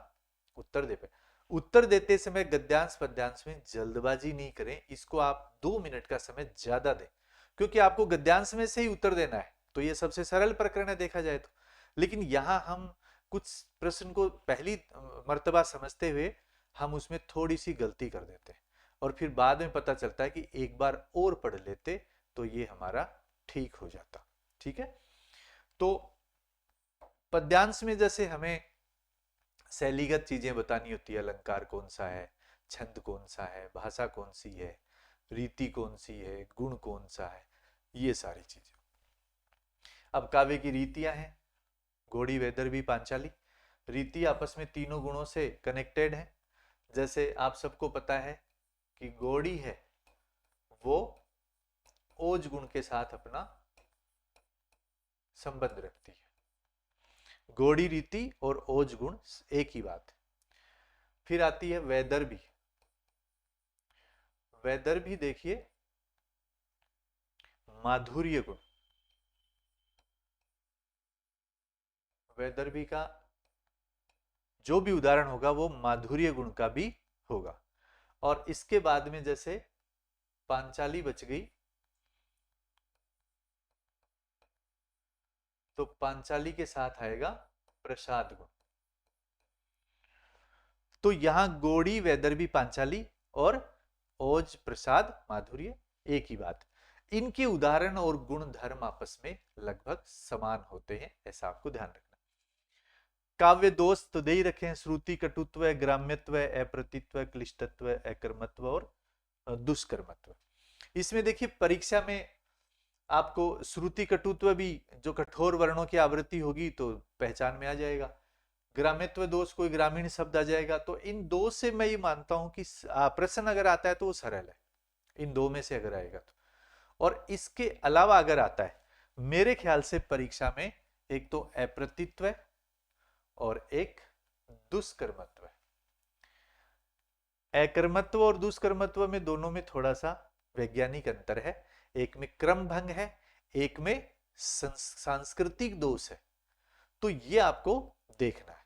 उत्तर दे पाए। उत्तर देते समय गद्यांश पद्यांश में जल्दबाजी नहीं करें, इसको आप 2 मिनट का समय ज्यादा दें, क्योंकि आपको गद्यांश में से ही उत्तर देना है, तो ये सबसे सरल प्रकरण है देखा जाए तो। लेकिन यहां हम कुछ प्रश्न को पहली मर्तबा समझते हुए हम उसमें थोड़ी सी गलती कर देते हैं, और फिर बाद में पता चलता है कि एक बार और पढ़ लेते तो ये हमारा ठीक हो जाता। ठीक है, तो पद्यांश में जैसे हमें शैलीगत चीजें बतानी होती है, अलंकार कौन सा है, छंद कौन सा है, भाषा कौन सी है, रीति कौन सी है, गुण कौन सा है, ये सारी चीजें। अब काव्य की रीतियां हैं, घोड़ी, वैदर्भी, पांचाली। रीति आपस में तीनों गुणों से कनेक्टेड है। जैसे आप सबको पता है कि घोड़ी है वो ओज गुण के साथ अपना संबंध रखती है। घोड़ी रीति और ओज गुण एक ही बात है। फिर आती है वैदर्भी। वैदर्भी देखिए माधुर्य गुण। वैदर्भी का जो भी उदाहरण होगा वो माधुर्य गुण का भी होगा। और इसके बाद में जैसे पांचाली बच गई, तो पांचाली के साथ आएगा प्रसाद गुण। तो यहां गोड़ी, वैदर्भी, पांचाली और ओज, प्रसाद, माधुर्य एक ही बात। इनके उदाहरण और गुण धर्म आपस में लगभग समान होते हैं, ऐसा आपको ध्यान रखना। काव्य दोष तो दे ही रखे हैं, श्रुति, कटुत्व, ग्राम्यत्व, अप्रतित्व, क्लिष्टत्व, अकर्मत्व और दुष्कर्मत्व। इसमें देखिए परीक्षा में आपको श्रुति कटुत्व भी, जो कठोर वर्णों की आवृत्ति होगी तो पहचान में आ जाएगा। ग्राम्यत्व दोष, कोई ग्रामीण शब्द आ जाएगा, तो इन दो से मैं ये मानता हूं कि प्रश्न अगर आता है तो वो सरल है, इन दो में से अगर आएगा तो। और इसके अलावा अगर आता है, मेरे ख्याल से परीक्षा में एक तो अप्रतित्व और एक दुष्कर्मत्व। अकर्मत्व और दुष्कर्मत्व में दोनों में थोड़ा सा वैज्ञानिक अंतर है। एक में क्रम भंग है, एक में सांस्कृतिक दोष है। तो ये आपको देखना है,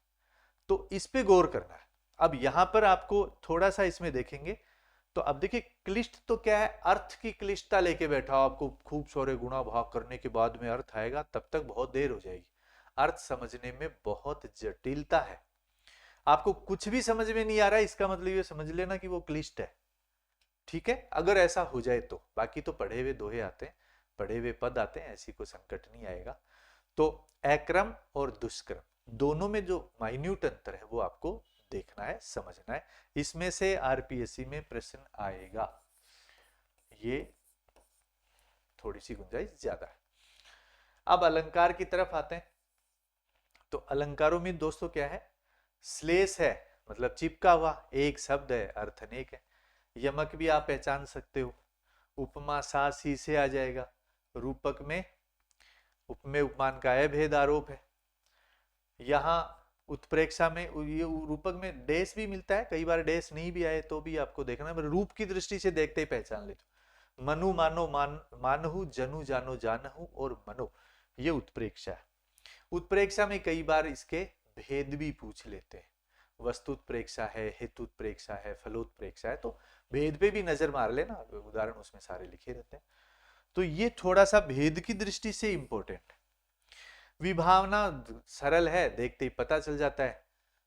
तो इस पे गौर करना है। अब यहां पर आपको थोड़ा सा इसमें देखेंगे तो अब देखिए क्लिष्ट तो क्या है, अर्थ की क्लिष्टता लेके बैठा हो, आपको खूब सारे गुणा भाग करने के बाद में अर्थ आएगा, तब तक बहुत देर हो जाएगी। अर्थ समझने में बहुत जटिलता है। आपको कुछ भी समझ में नहीं आ रहा है, इसका मतलब ये समझ लेना कि वो क्लिष्ट है। ठीक है, अगर ऐसा हो जाए तो। बाकी तो पढ़े हुए दोहे आते हैं, पढ़े हुए पद आते हैं, ऐसी कोई संकट नहीं आएगा। तो अक्रम और दुष्क्रम दोनों में जो माइन्यूट अंतर है वो आपको देखना है, समझना है। इसमें से आरपीएससी में प्रश्न आएगा, ये थोड़ी सी गुंजाइश ज्यादा है। अब अलंकार की तरफ आते हैं। तो अलंकारों में दोस्तों क्या है, श्लेष है, मतलब चिपका हुआ, एक शब्द है, अर्थ अनेक है। यमक भी आप पहचान सकते हो, उपमा सा सी से आ जाएगा। रूपक में उपमेय उपमान का भेद आरोप है। यहाँ उत्प्रेक्षा में ये रूपक में डेस भी मिलता है, कई बार डेस नहीं भी आए तो भी आपको देखना है, रूप की दृष्टि से देखते ही पहचान ले। मनु मानो मानहु, जनु जानो जानहु और मनो, ये उत्प्रेक्षा है। उत्प्रेक्षा में कई बार इसके भेद भी पूछ लेते हैं, वस्तुत्प्रेक्षा है, हेतुत्प्रेक्षा है, फलोत्प्रेक्षा है, तो भेद पे भी नजर मार लेना, उदाहरण उसमें सारे लिखे रहते हैं। तो ये थोड़ा सा भेद की दृष्टि से इंपॉर्टेंट है। विभावना सरल है, देखते ही पता चल जाता है,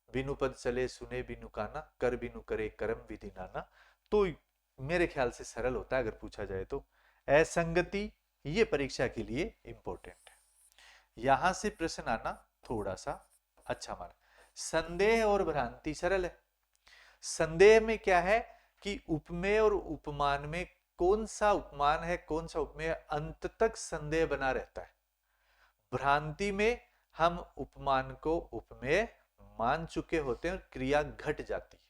बिनु पद चले सुने बिनु काना, कर बिनु करे कर्म विधि नाना। तो मेरे ख्याल से सरल होता है अगर पूछा जाए तो। असंगति ये परीक्षा के लिए इंपॉर्टेंट है, यहां से प्रश्न आना थोड़ा सा अच्छा माना। संदेह और भ्रांति सरल है। संदेह में क्या है कि उपमेय और उपमान में कौन सा उपमान है कौन सा उपमेय, अंत तक संदेह बना रहता है। भ्रांति में हम उपमान को उपमेय मान चुके होते हैं और क्रिया घट जाती है।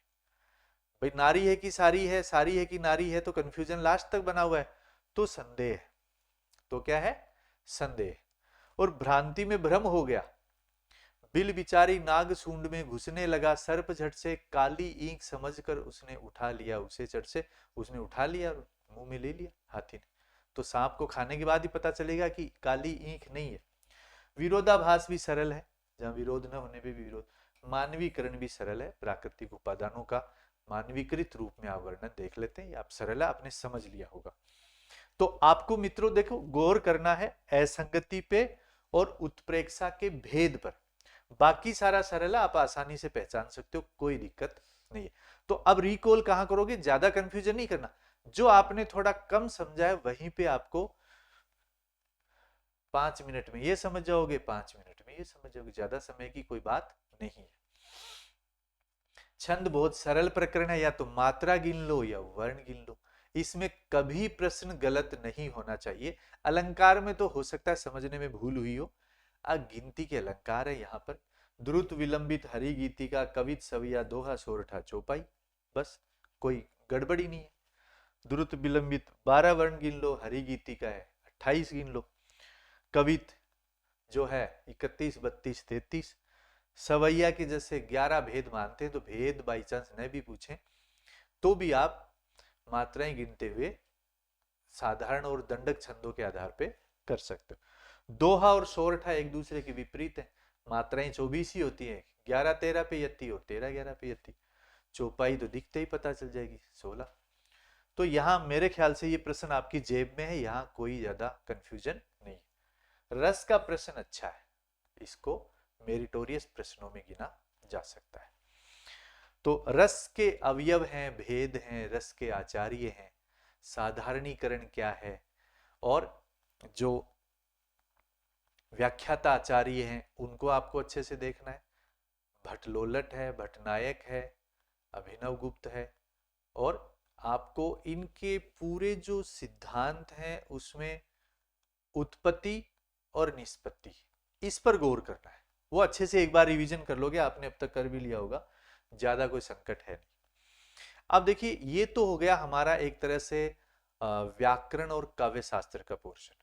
भाई नारी है कि सारी है, सारी है कि नारी है, तो कंफ्यूजन लास्ट तक बना हुआ है, तो संदेह। तो क्या है, संदेह। और भ्रांति में भ्रम हो गया, बिल बिचारी नाग सूंड में घुसने लगा, सर्प झट से काली ईंख समझकर उसने उठा लिया, उसे चट से उसने उठा लिया और मुंह में ले लिया हाथी ने। तो सांप को खाने के बाद ही पता चलेगा कि काली ईंख नहीं है। विरोधाभास भी सरल है, जहां विरोध न होने पे भी विरोध। मानवीकरण भी सरल है, प्राकृतिक उपादानों का मानवीकृत रूप में आप वर्णन देख लेते हैं, आप सरल है, आपने समझ लिया होगा। तो आपको मित्रों देखो गौर करना है असंगति पे और उत्प्रेक्षा के भेद पर। बाकी सारा सरल है, आप आसानी से पहचान सकते हो, कोई दिक्कत नहीं है। तो अब रिकॉल कहां करोगे, ज्यादा कंफ्यूजन नहीं करना, जो आपने थोड़ा कम समझा है वहीं पे आपको 5 मिनट में ये समझ जाओगे, 5 मिनट में ये समझ जाओगे, ज्यादा समय की कोई बात नहीं है। छंद बहुत सरल प्रकरण है, या तो मात्रा गिन लो या वर्ण गिन लो, इसमें कभी प्रश्न गलत नहीं होना चाहिए। अलंकार में तो हो सकता है समझने में भूल हुई हो, गिनती के अलंकार है यहाँ पर। द्रुत विलंबित हरि गीति का कवित सविया दोहा सोरठा चौपाई, बस कोई गड़बड़ी नहीं है। द्रुत विलंबित 12 वर्ण गिन लो, हरि गीति का है 28 गिन लो, कवित जो है 31 32 33। सवैया के जैसे 11 भेद मानते हैं, तो भेद बाई चांस न भी पूछे तो भी आप मात्राएं गिनते हुए साधारण और दंडक छंदों के आधार पे कर सकते हो। दोहा और सोरठा एक दूसरे के विपरीत है, मात्राएं 24 ही होती है, 11 13 पे यति और 13 11 पे यति। चौपाई तो दिखते ही पता चल जाएगी 16। तो यहां मेरे ख्याल से ये प्रश्न आपकी जेब में है, यहां कोई ज्यादा कंफ्यूजन नहीं। रस का प्रश्न अच्छा है, इसको मेरिटोरियस प्रश्नों में गिना जा सकता है। तो रस के अवयव हैं, भेद हैं, रस के आचार्य हैं, साधारणीकरण क्या है, और जो व्याख्याता आचार्य हैं उनको आपको अच्छे से देखना है। भट्टलोलट है, भट्टनायक है, अभिनव गुप्त है, और आपको इनके पूरे जो सिद्धांत हैं उसमें उत्पत्ति और निष्पत्ति, इस पर गौर करना है। वो अच्छे से एक बार रिवीजन कर लोगे, आपने अब तक कर भी लिया होगा, ज्यादा कोई संकट है नहीं। अब देखिए ये तो हो गया हमारा एक तरह से व्याकरण और काव्य शास्त्र का पोर्शन।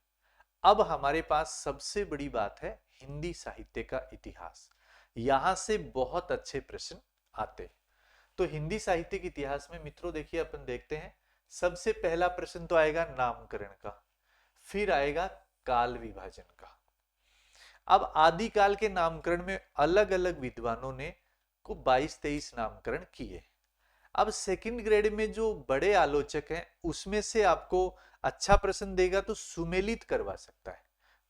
अब हमारे पास सबसे बड़ी बात है हिंदी साहित्य का इतिहास, यहां से बहुत अच्छे प्रश्न आते हैं। तो हिंदी साहित्य के इतिहास में मित्रों देखिए अपन देखते हैं, सबसे पहला प्रश्न तो आएगा नामकरण का। फिर आएगा काल विभाजन का। अब आदिकाल के नामकरण में अलग अलग विद्वानों ने को 22-23 नामकरण किए। अब सेकंड ग्रेड में जो बड़े आलोचक हैं उसमें से आपको अच्छा प्रश्न देगा तो सुमेलित करवा सकता है।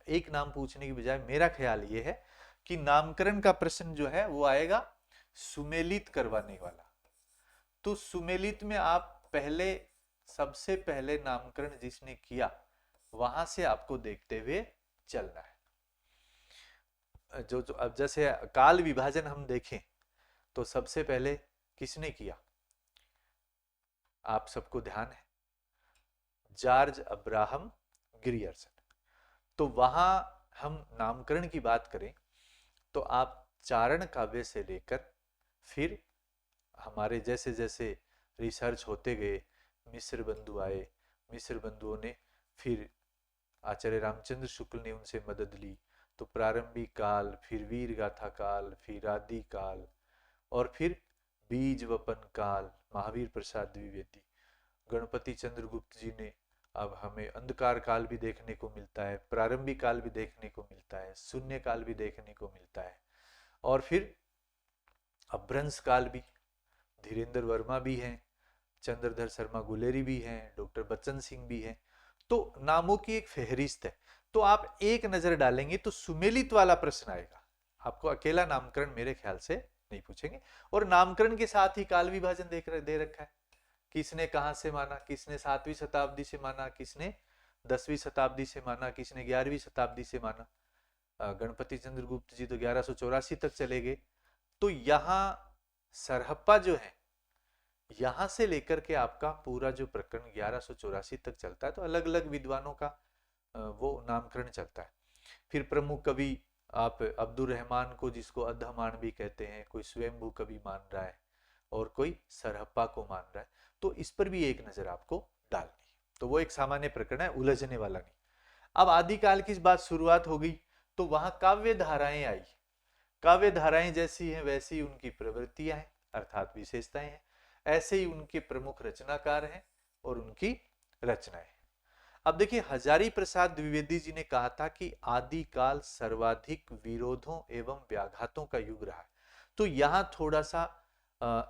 एक नाम पूछने की बजाय मेरा ख्याल यह है कि नामकरण का प्रश्न जो है वो आएगा सुमेलित करवाने वाला। तो सुमेलित में आप पहले सबसे पहले नामकरण जिसने किया वहां से आपको देखते हुए चलना है। जो जो अब जैसे काल विभाजन हम देखें तो सबसे पहले किसने किया, आप सबको ध्यान है, जॉर्ज अब्राहम ग्रियर्सन। तो वहां हम नामकरण की बात करें तो आप चारण काव्य से लेकर फिर हमारे जैसे जैसे रिसर्च होते गए, मिस्र बंधु आए, मिस्र बंधुओं ने फिर आचार्य रामचंद्र शुक्ल ने उनसे मदद ली, तो प्रारंभिक काल, फिर वीर गाथा काल, फिर आदि काल, और फिर बीज वपन काल, महावीर प्रसाद द्विवेदी, गणपति चंद्रगुप्त जी ने अब हमें अंधकार काल भी देखने को मिलता है, प्रारंभिक काल भी देखने को मिलता है, शून्य काल भी देखने को मिलता है, और फिर अभ्रंश काल भी, धीरेन्द्र वर्मा भी हैं, चंद्रधर शर्मा गुलेरी भी हैं, डॉक्टर बच्चन सिंह भी हैं। तो नामों की एक फेहरिस्त है। तो आप एक नजर डालेंगे तो सुमेलित वाला प्रश्न आएगा, आपको अकेला नामकरण मेरे ख्याल से नहीं पूछेंगे। और नामकरण के साथ ही काल विभाजन दे रखा है, किसने कहां से माना, किसने 7वीं शताब्दी से माना, किसने 10वीं शताब्दी से माना, किसने 11वीं शताब्दी से माना। गणपति चंद्रगुप्त जी तो 1184 तक चले गए। तो यहाँ सरहप्पा जो है, यहां से लेकर के आपका पूरा जो प्रकरण 1184 तक चलता है, तो अलग अलग विद्वानों का वो नामकरण चलता है। फिर प्रमुख कवि आप अब्दुल रहमान को, जिसको अद्धमान भी कहते हैं, कोई स्वयंभू कवि मान रहा है और कोई सरहप्पा को मान रहा है, तो इस पर भी एक नजर आपको डालनी है। तो वो एक सामान्य प्रकरण है, उलझने वाला नहीं। अब आदिकाल की बात शुरुआत हो गई तो वहां काव्य धाराएं आई। काव्य धाराएं जैसी हैं वैसी उनकी प्रवृत्तियां हैं, अर्थात विशेषताएं हैं, ऐसे ही उनके प्रमुख रचनाकार हैं और उनकी रचनाएं। अब देखिए, हजारी प्रसाद द्विवेदी जी ने कहा था कि आदिकाल सर्वाधिक विरोधों एवं व्याघातों का युग रहा है। तो यहां थोड़ा सा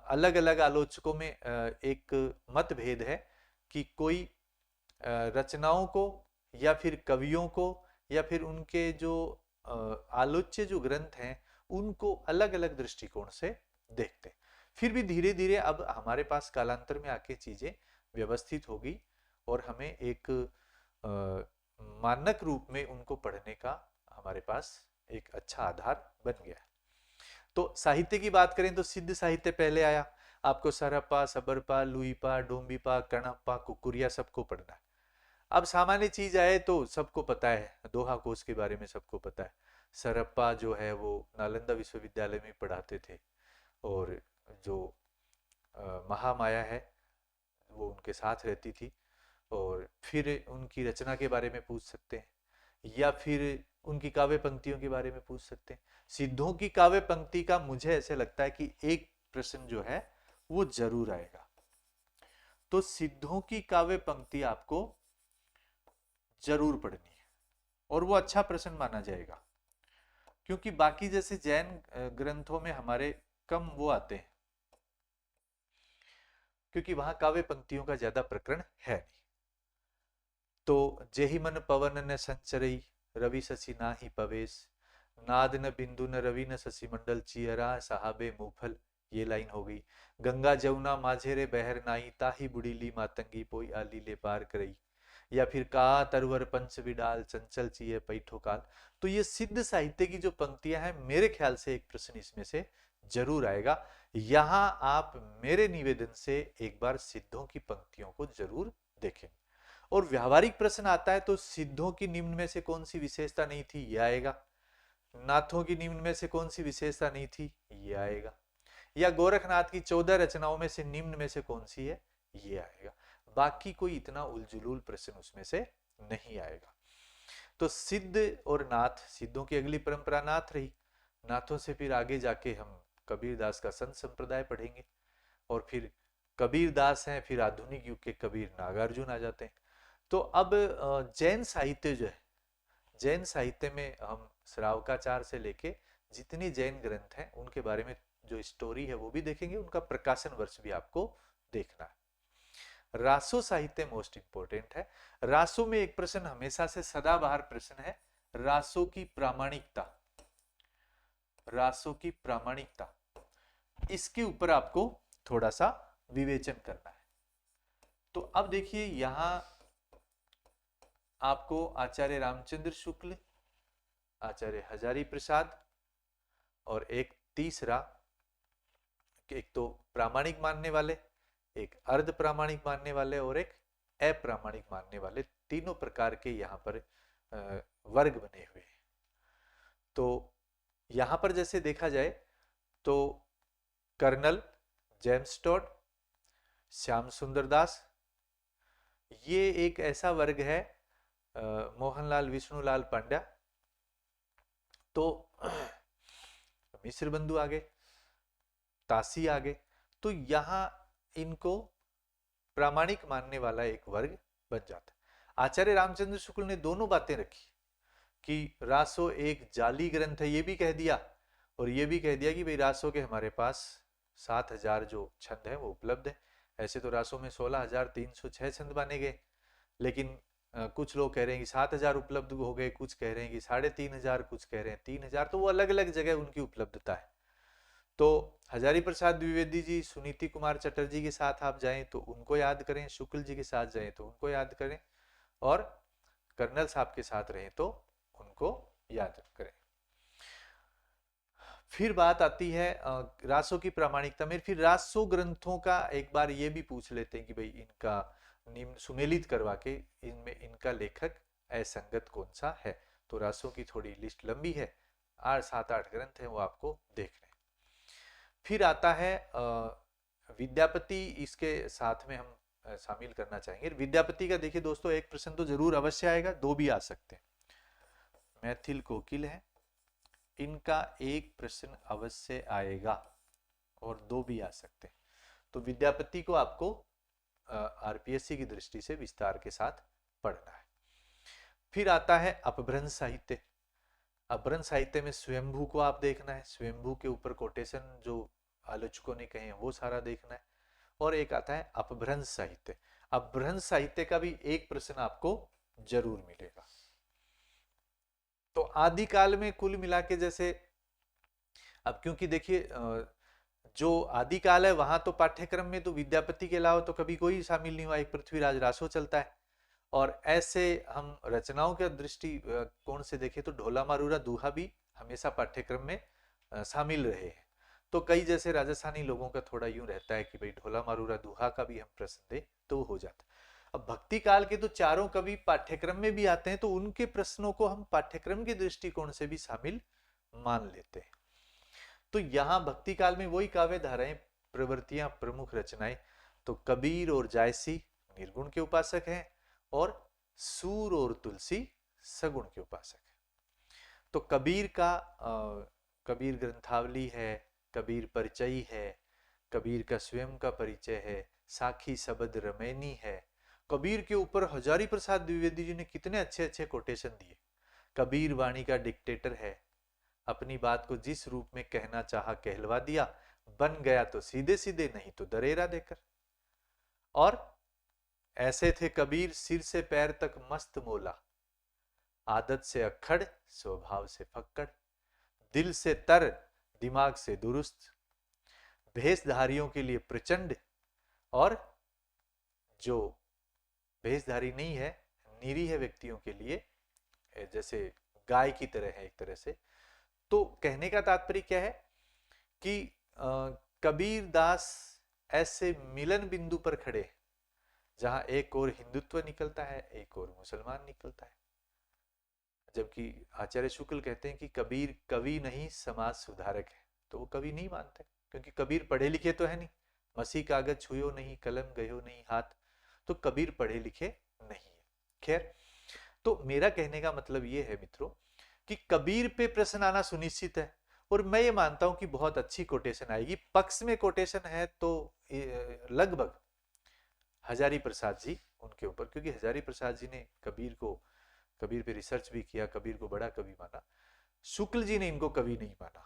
अलग अलग आलोचकों में एक मतभेद है कि कोई रचनाओं को या फिर कवियों को या फिर उनके जो आलोच्य जो ग्रंथ हैं उनको अलग अलग दृष्टिकोण से देखते। फिर भी धीरे धीरे अब हमारे पास कालांतर में आके चीजें व्यवस्थित होगी और हमें एक मानक रूप में उनको पढ़ने का हमारे पास एक अच्छा आधार बन गया है। तो साहित्य की बात करें तो सिद्ध साहित्य पहले आया, आपको सरहप्पा, सबरपा, लुईपा, डोंबिपा, कणप्पा, कुकुरिया सबको पढ़ना है। अब सामान्य चीज आए तो सबको पता है, दोहा कोश के बारे में सबको पता है। सरहप्पा जो है वो नालंदा विश्वविद्यालय में पढ़ाते थे और जो महामाया है वो उनके साथ रहती थी। और फिर उनकी रचना के बारे में पूछ सकते हैं या फिर उनकी काव्य पंक्तियों के बारे में पूछ सकते हैं। सिद्धों की काव्य पंक्ति का मुझे ऐसे लगता है कि एक प्रश्न जो है वो जरूर आएगा। तो सिद्धों की काव्य पंक्ति आपको जरूर पढ़नी है और वो अच्छा प्रश्न माना जाएगा, क्योंकि बाकी जैसे जैन ग्रंथों में हमारे कम वो आते हैं, क्योंकि वहां काव्य पंक्तियों का ज्यादा प्रकरण है नहीं। तो जेहि मन पवन न संचरई, रवि शशि नाही पवेश, नाद न बिंदु न रवि न शशि मंडल, चियरा साहबे मुफल, ये लाइन हो गई। गंगा जमुना माझेरे बहर नाई, ताही बुढ़ीली मातंगी पोई आली ले पार करई, या फिर का तरवर पंच विडाल, चंचल चिये पैठो काल। तो ये सिद्ध साहित्य की जो पंक्तियां हैं, मेरे ख्याल से एक प्रश्न इसमें से जरूर आएगा। यहां आप मेरे निवेदन से एक बार सिद्धों की पंक्तियों को जरूर देखें। और व्यावहारिक प्रश्न आता है तो सिद्धों की निम्न में से कौन सी विशेषता नहीं थी, यह आएगा। नाथों की निम्न में से कौन सी विशेषता नहीं थी, ये आएगा। या गोरखनाथ की 14 रचनाओं में से निम्न में से कौन सी है, ये आएगा। बाकी कोई इतना उलझुलूल प्रश्न उसमें से नहीं आएगा। तो सिद्ध और नाथ, सिद्धों की अगली परंपरा नाथ रही। नाथों से फिर आगे जाके हम कबीरदास का संत संप्रदाय पढ़ेंगे और फिर कबीरदास हैं, फिर आधुनिक युग के कबीर नागार्जुन आ जाते हैं। तो अब जैन साहित्य जो है, जैन साहित्य में हम श्रावकाचार से लेके जितनी जैन ग्रंथ हैं उनके बारे में जो स्टोरी है वो भी देखेंगे, उनका प्रकाशन वर्ष भी आपको देखना है। रासो साहित्य मोस्ट इंपोर्टेंट है। रासो में एक प्रश्न हमेशा से सदाबहार प्रश्न है, रासो की प्रामाणिकता। रासो की प्रामाणिकता, इसके ऊपर आपको थोड़ा सा विवेचन करना है। तो अब देखिए यहां आपको आचार्य रामचंद्र शुक्ल, आचार्य हजारी प्रसाद और एक तीसरा, एक तो प्रामाणिक मानने वाले, एक अर्ध प्रामाणिक मानने वाले और एक अप्रामाणिक मानने वाले, तीनों प्रकार के यहां पर वर्ग बने हुए हैं। तो यहां पर जैसे देखा जाए तो कर्नल, जेम्स टॉड, श्याम सुंदर दास, ये एक ऐसा वर्ग है, मोहनलाल विष्णुलाल पांड्या, तो मिश्र बंधु आगे, तासी आगे, तो यहां इनको प्रामाणिक मानने वाला एक वर्ग बन जाता है। आचार्य रामचंद्र शुक्ल ने दोनों बातें रखी कि रासो एक जाली ग्रंथ है, ये भी कह दिया, और ये भी कह दिया कि भाई रासो के हमारे पास 7000 जो छंद है वो उपलब्ध है। ऐसे तो रासो में 16,306 छंद माने गए, लेकिन कुछ लोग कह रहे हैं कि 7000 उपलब्ध हो गए, कुछ कह रहे हैं कि 3500, कुछ कह रहे हैं 3000, तो वो अलग अलग जगह उनकी उपलब्धता है। तो हजारी प्रसाद द्विवेदी जी, सुनीति कुमार चटर्जी के साथ आप जाएं तो उनको याद करें, शुक्ल जी के साथ जाएं तो उनको याद करें, और कर्नल साहब के साथ रहें तो उनको याद करें। फिर बात आती है रासो की प्रामाणिकता में। फिर रासो ग्रंथों का एक बार ये भी पूछ लेते हैं कि भाई इनका निम्न सुमेलित करवा के इनमें इनका लेखक असंगत कौन सा है। तो रासो की थोड़ी लिस्ट लंबी है, 7-8 ग्रंथ है, वो आपको देखने। फिर आता है विद्यापति, इसके साथ में हम शामिल करना चाहेंगे। विद्यापति का देखिए दोस्तों, एक प्रश्न तो जरूर अवश्य आएगा, दो भी आ सकते हैं। मैथिल कोकिल है, इनका एक प्रश्न अवश्य आएगा और दो भी आ सकते हैं। तो विद्यापति को आपको आरपीएससी की दृष्टि से विस्तार के साथ पढ़ना है। फिर आता है अपभ्रंश साहित्य। अपभ्रंश साहित्य में स्वयंभू को आप देखना है, स्वयंभू के ऊपर कोटेशन जो आलोचकों ने कहे हैं वो सारा देखना है। और एक आता है अपभ्रंश साहित्य। अपभ्रंश साहित्य का भी एक प्रश्न आपको जरूर मिलेगा। तो आदिकाल में कुल मिला के, जैसे अब क्योंकि देखिए जो आदिकाल है वहां तो पाठ्यक्रम में तो विद्यापति के अलावा तो कभी कोई शामिल नहीं हुआ, एक पृथ्वीराज रासो चलता है। और ऐसे हम रचनाओं के दृष्टि कोण से देखें तो ढोला मारूरा दूहा भी हमेशा पाठ्यक्रम में शामिल रहे हैं। तो कई जैसे राजस्थानी लोगों का थोड़ा यूं रहता है कि भाई ढोला मारूरा दूहा का भी हम प्रश्न दे तो हो जाता। अब भक्ति काल के तो चारों कवि पाठ्यक्रम में भी आते हैं, तो उनके प्रश्नों को हम पाठ्यक्रम के दृष्टिकोण से भी शामिल मान लेते हैं। तो यहाँ भक्ति काल में वही काव्य धाराएं, प्रवृत्तियां, प्रमुख रचनाएं, तो कबीर और जायसी निर्गुण के उपासक हैं और सूर और तुलसी सगुण के उपासक हैं। तो कबीर का कबीर ग्रंथावली है, कबीर परिचय है, कबीर का स्वयं का परिचय है, साखी शब्द रमैनी है। कबीर के ऊपर हजारी प्रसाद द्विवेदी जी ने कितने अच्छे अच्छे कोटेशन दिए। कबीर वाणी का डिक्टेटर है, अपनी बात को जिस रूप में कहना चाहा कहलवा दिया, बन गया तो सीधे सीधे, नहीं तो दरेरा देकर। और ऐसे थे कबीर, सिर से पैर तक मस्त मोला, आदत से अक्खड़, स्वभाव से फक्कड़, दिल से तर, दिमाग से दुरुस्त, भेषधारियों के लिए प्रचंड, और जो भेषधारी नहीं है, निरीह व्यक्तियों के लिए जैसे गाय की तरह है एक तरह से। तो कहने का तात्पर्य क्या है कि कबीर दास ऐसे मिलन बिंदु पर खड़े हैं जहां एक और हिंदुत्व निकलता है, एक और मुसलमान निकलता है। जबकि आचार्य शुक्ल कहते हैं कि कबीर कवि नहीं समाज सुधारक है, तो वो कवि नहीं मानते, क्योंकि कबीर पढ़े लिखे तो है नहीं, मसी कागज छुयो नहीं, कलम गयो नहीं हाथ, तो कबीर पढ़े लिखे नहीं है। खैर, तो मेरा कहने का मतलब ये है मित्रों कि कबीर पे प्रश्न आना सुनिश्चित है, और मैं ये मानता हूं कि बहुत अच्छी कोटेशन आएगी। पक्ष में कोटेशन है तो लगभग हजारी प्रसाद जी उनके ऊपर, क्योंकि हजारी प्रसाद जी ने कबीर पे रिसर्च भी किया, कबीर को बड़ा कवि माना। शुक्ल जी ने इनको कवि नहीं माना,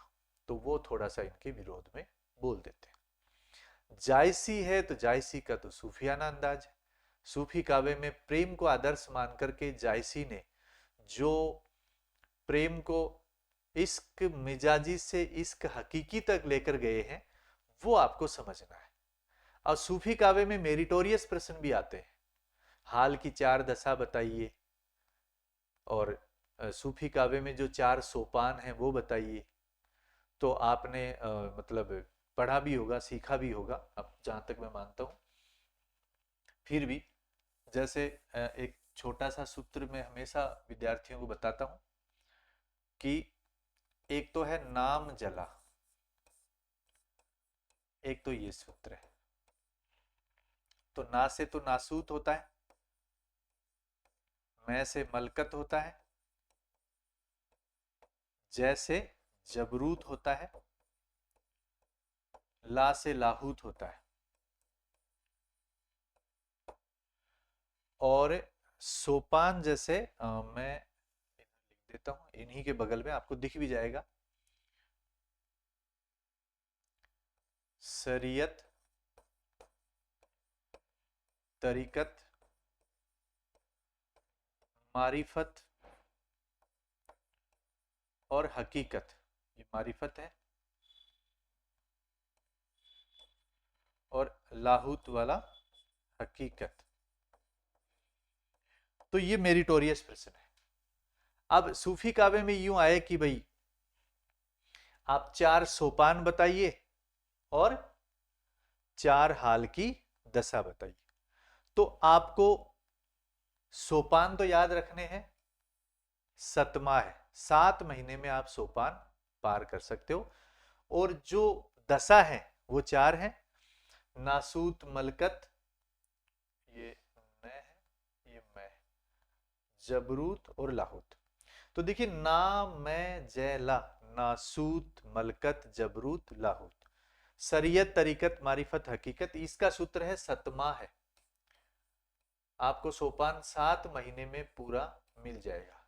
तो वो थोड़ा सा इनके विरोध में बोल देते हैं। जायसी है तो जायसी का तो सूफियाना अंदाज है। सूफी काव्य में प्रेम को आदर्श मान करके जायसी ने जो प्रेम को इश्क मिजाजी से इश्क हकीकी तक लेकर गए हैं, वो आपको समझना है। और सूफी काव्य में मेरिटोरियस प्रश्न भी आते हैं, हाल की 4 दशा बताइए, और सूफी काव्य में जो 4 सोपान हैं वो बताइए। तो आपने मतलब पढ़ा भी होगा, सीखा भी होगा, अब जहां तक मैं मानता हूं। फिर भी जैसे एक छोटा सा सूत्र मैं हमेशा विद्यार्थियों को बताता हूं कि एक तो है नाम जला, एक तो ये सूत्र है। तो ना से तो नासूत होता है, मैं से मलकत होता है, जैसे जबरूत होता है, ला से लाहूत होता है, और सोपान जैसे मैं लिख देता हूं, इन्हीं के बगल में आपको दिख भी जाएगा, शरीयत, तरीकत, मारिफत और हकीकत। ये मारिफत है, और लाहूत वाला हकीकत। तो ये मेरिटोरियस प्रश्न है। अब सूफी काव्य में यूं आए कि भाई आप 4 सोपान बताइए और 4 हाल की दशा बताइए। तो आपको सोपान तो याद रखने हैं, सतमा है, 7 महीने में आप सोपान पार कर सकते हो। और जो दशा है वो 4 है, नासूत, मलकत, ये मैं है, ये मैं, जबरूत और लाहूत। तो देखिए, ना, मैं, जय, ला, नासूत, मलकत, जबरूत, लाहूत, शरीयत, तरीकत, मारिफत, हकीकत, इसका सूत्र है सतमा है। आपको सोपान 7 महीने में पूरा मिल जाएगा।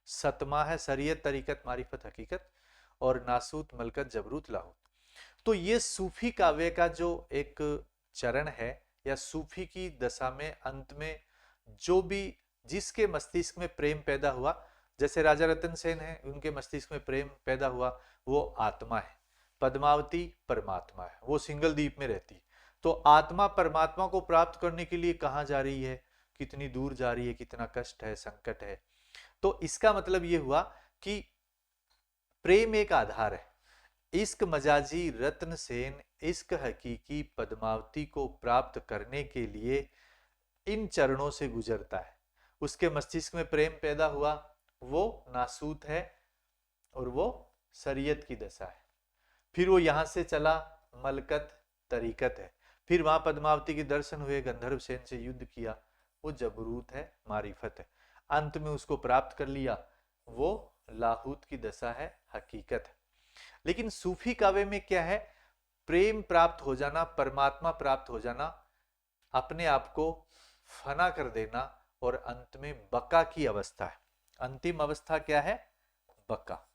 सतमा है, शरीयत, तरीकत, मारिफत, हकीकत, और नासूत, मलकत, जबरूत, लाहूत। तो ये सूफी काव्य का जो एक चरण है, या सूफी की दशा में अंत में जो भी जिसके मस्तिष्क में प्रेम पैदा हुआ, जैसे राजा रतन सेन है, उनके मस्तिष्क में प्रेम पैदा हुआ, वो आत्मा है। पद्मावती परमात्मा है, वो सिंगल द्वीप में रहती है। तो आत्मा परमात्मा को प्राप्त करने के लिए कहाँ जा रही है, कितनी दूर जा रही है, कितना कष्ट है, संकट है। तो इसका मतलब ये हुआ कि प्रेम एक आधार है। इश्क मजाजी रत्न सेन इश्क हकीकी पद्मावती को प्राप्त करने के लिए इन चरणों से गुजरता है। उसके मस्तिष्क में प्रेम पैदा हुआ, वो नासूत है, और वो शरीयत की दशा है। फिर वो यहां से चला, मलकत, तरीकत है। फिर वहां पद्मावती के दर्शन हुए, गंधर्व सेन से युद्ध किया, वो जबरूत है, मारिफत है। अंत में उसको प्राप्त कर लिया, वो लाहूत की दशा है, हकीकत है। लेकिन सूफी काव्य में क्या है, प्रेम प्राप्त हो जाना, परमात्मा प्राप्त हो जाना, अपने आप को फना कर देना, और अंत में बका की अवस्था है। अंतिम अवस्था क्या है, बका।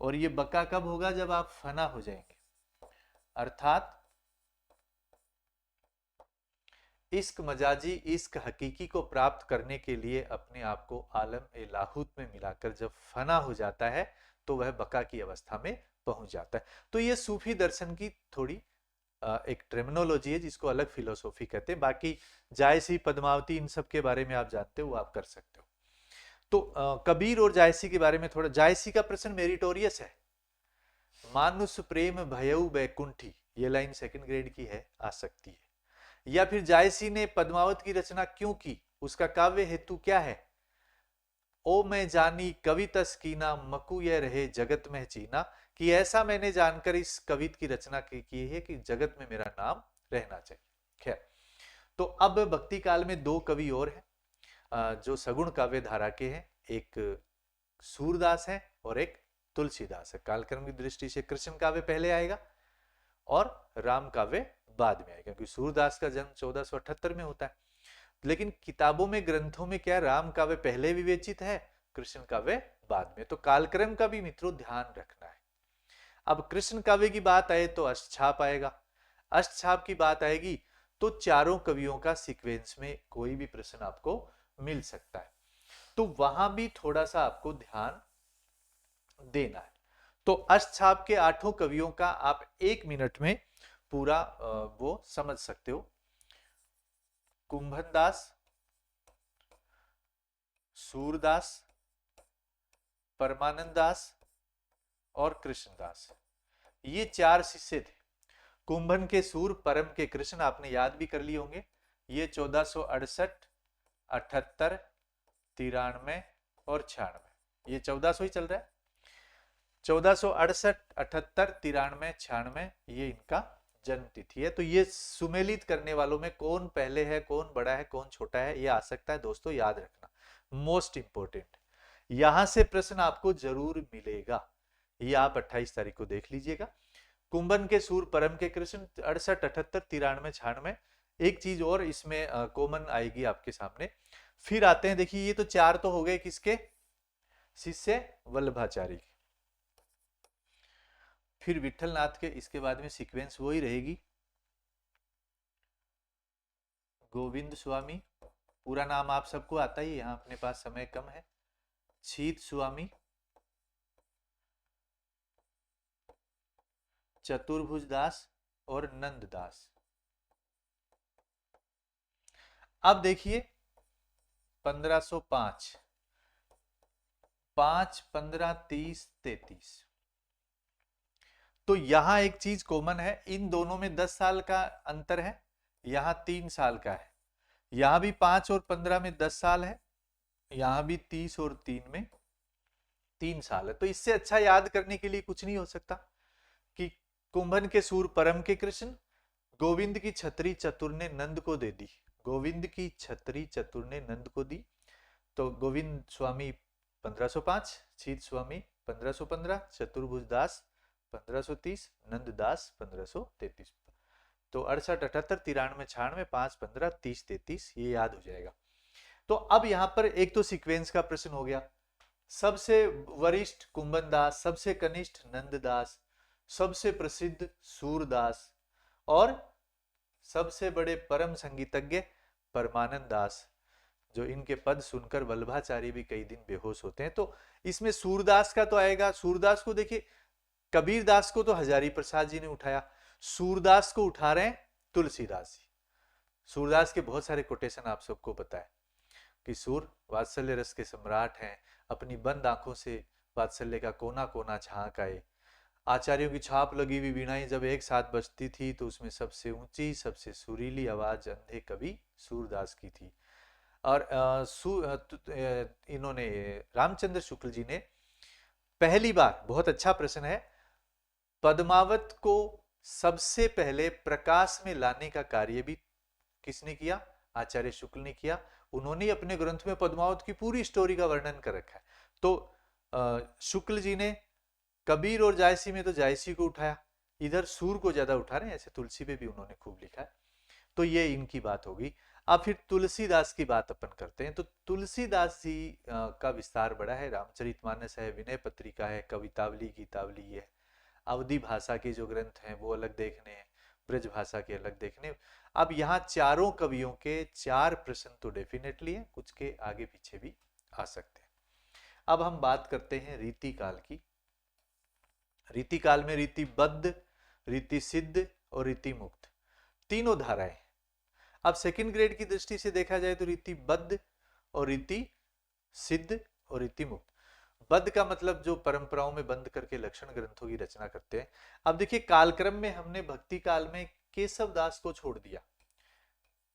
और ये बका कब होगा, जब आप फना हो जाएंगे, अर्थात इश्क मजाजी इश्क हकीकी को प्राप्त करने के लिए अपने आप को आलम ए लाहूत में मिलाकर जब फना हो जाता है, तो वह बका की अवस्था में पहुंच जाता है। तो ये सूफी दर्शन की थोड़ी एक टर्मिनोलॉजी है, जिसको अलग फिलोसॉफी कहते हैं। बाकी जायसी, पद्मावती, इन सब के बारे में आप जानते हो, वो आप कर सकते हो। तो कबीर और जायसी के बारे में थोड़ा, जायसी का प्रश्न मेरिटोरियस है। मानुष प्रेम भयउ बैकुंठी, ये लाइन 2nd ग्रेड की है, आ सकती है। या फिर जायसी ने पद्मावत की रचना क्यों की, उसका काव्य हेतु क्या है। ओ मैं जानी कवि तस्कीना मकु यह रहे जगत में चीना, कि ऐसा मैंने जानकर इस कवित की रचना की है कि जगत में मेरा नाम रहना चाहिए। खैर, तो अब भक्ति काल में 2 कवि और हैं जो सगुण काव्य धारा के हैं, एक सूरदास है और एक तुलसीदास है। कालक्रम की दृष्टि से कृष्ण काव्य पहले आएगा और राम काव्य बाद में आएगा, क्योंकि सूरदास का जन्म 1478 में होता है। लेकिन किताबों में, ग्रंथों में क्या, राम काव्य पहले विवेचित है, कृष्ण काव्य बाद में। तो कालक्रम का भी मित्रों ध्यान रखना है। अब कृष्ण काव्य की बात आए तो अष्टछाप आएगा, अष्टछाप की बात आएगी तो चारों कवियों का सीक्वेंस में कोई भी प्रश्न आपको मिल सकता है, तो वहां भी थोड़ा सा आपको ध्यान देना है। तो अष्टछाप के 8 कवियों का आप 1 मिनट में पूरा वो समझ सकते हो। कुंभन दास, सूरदास, परमानंद दास और कृष्णदास, ये 4 शिष्य थे। कुंभन के सूर, परम के कृष्ण आपने याद भी कर लिए होंगे। ये 1468, 78, 93 और 96, ये 1400 ही चल रहा है। 1468, 78, 93, 96 ये इनका जन्म तिथि है। तो ये सुमेलित करने वालों में कौन पहले है, कौन बड़ा है, कौन छोटा है, ये आ सकता है दोस्तों, याद रखना, मोस्ट इंपोर्टेंट। यहां से प्रश्न आपको जरूर मिलेगा, ये आप 28 तारीख को देख लीजिएगा। कुंभन के सूर, परम के कृष्ण, 68, 78, 93, 96। एक चीज और इसमें कॉमन आएगी आपके सामने। फिर आते हैं, देखिए ये तो 4 तो हो गए किसके, शिष्य वल्लभाचार्य के। फिर विठलनाथ के, इसके बाद में सीक्वेंस वही रहेगी। गोविंद स्वामी, पूरा नाम आप सबको आता ही, यहाँ अपने पास समय कम है। छीत स्वामी, चतुर्भुज दास और नंद दास। अब देखिए 1505, 5, 15, 30, 33। तो यहां एक चीज कॉमन है, इन दोनों में 10 साल का अंतर है, यहां 3 साल का है। यहां भी 5 और 15 में 10 साल है, यहां भी 30 और 3 में 3 साल है। तो इससे अच्छा याद करने के लिए कुछ नहीं हो सकता कि कुंभन के सूर, परम के कृष्ण, गोविंद की छतरी चतुर ने नंद को दे दी, गोविंद की छतरी चतुर ने नंद को दी। तो गोविंद स्वामी 1505, छीत स्वामी 1515, चतुर्भुज दास 1530, नंद दास 1533। तो 68, 78, 93, 96, 5, 15, 30, 33, ये याद हो जाएगा। तो अब यहां पर एक तो सीक्वेंस का प्रश्न हो गया, सबसे वरिष्ठ कुंभन दास, सबसे कनिष्ठ नंद दास, सबसे प्रसिद्ध सूरदास और सबसे बड़े परम संगीतज्ञ परमानंद दास, जो इनके पद सुनकर वल्लभाचार्य भी कई दिन बेहोश होते हैं। तो इसमें सूरदास का तो आएगा, सूरदास को देखिए, कबीर दास को तो हजारी प्रसाद जी ने उठाया, सूरदास को उठा रहे हैं तुलसीदास जी। सूरदास के बहुत सारे कोटेशन आप सबको पता है कि सूर वात्सल्य रस के सम्राट हैं, अपनी बंद आंखों से वात्सल्य का कोना कोना झांक आए। आचार्यों की छाप लगी हुई वीणाएं जब एक साथ बजती थी तो उसमें सबसे ऊंची, सबसे सुरीली आवाज अंधे कवि सूरदास की थी। और इन्होंने, रामचंद्र शुक्ल जी ने पहली बार, बहुत अच्छा प्रश्न है, पद्मावत को सबसे पहले प्रकाश में लाने का कार्य भी किसने किया, आचार्य शुक्ल ने किया। उन्होंने अपने ग्रंथ में पद्मावत की पूरी स्टोरी का वर्णन कर रखा है। तो शुक्ल जी ने कबीर और जायसी में तो जायसी को उठाया, इधर सूर को ज्यादा उठा रहे हैं, ऐसे तुलसी पे भी उन्होंने खूब लिखा है। तो ये इनकी बात होगी। अब फिर तुलसीदास की बात अपन करते हैं। तो तुलसीदास जी का विस्तार बड़ा है, रामचरितमानस है, विनय पत्रिका है, कवितावली, गीतावली, ये है। अवधी भाषा के जो ग्रंथ हैं वो अलग देखने हैं, ब्रज भाषा के अलग देखने। अब यहाँ चारों कवियों के 4 प्रश्न तो डेफिनेटली है, कुछ के आगे पीछे भी आ सकते हैं। अब हम बात करते हैं रीति काल की। रीति काल में रीतिबद्ध, रीति सिद्ध और रीति मुक्त, तीनों धाराएं। अब सेकंड ग्रेड की दृष्टि से देखा जाए तो रीतिबद्ध और रीति सिद्ध और रीति मुक्त। बद्ध का मतलब जो परंपराओं में बंद करके लक्षण ग्रंथों की रचना करते हैं। अब देखिए कालक्रम में हमने भक्ति काल में केशव दास को छोड़ दिया।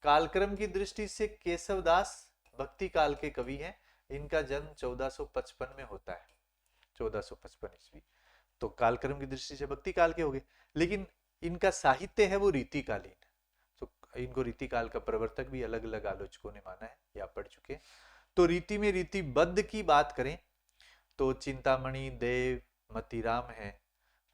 कालक्रम की दृष्टि से केशव दास भक्ति काल के कवि हैं। इनका जन्म 1455 में होता है, 1455 ईस्वी। तो कालक्रम की दृष्टि से भक्ति काल के हो गए, लेकिन इनका साहित्य है वो रीतिकालीन। तो इनको रीतिकाल का प्रवर्तक भी अलग अलग आलोचकों ने माना है, या पढ़ चुके हैं। तो रीति में रीतिबद्ध की बात करें तो चिंतामणि, देव, मतीराम है,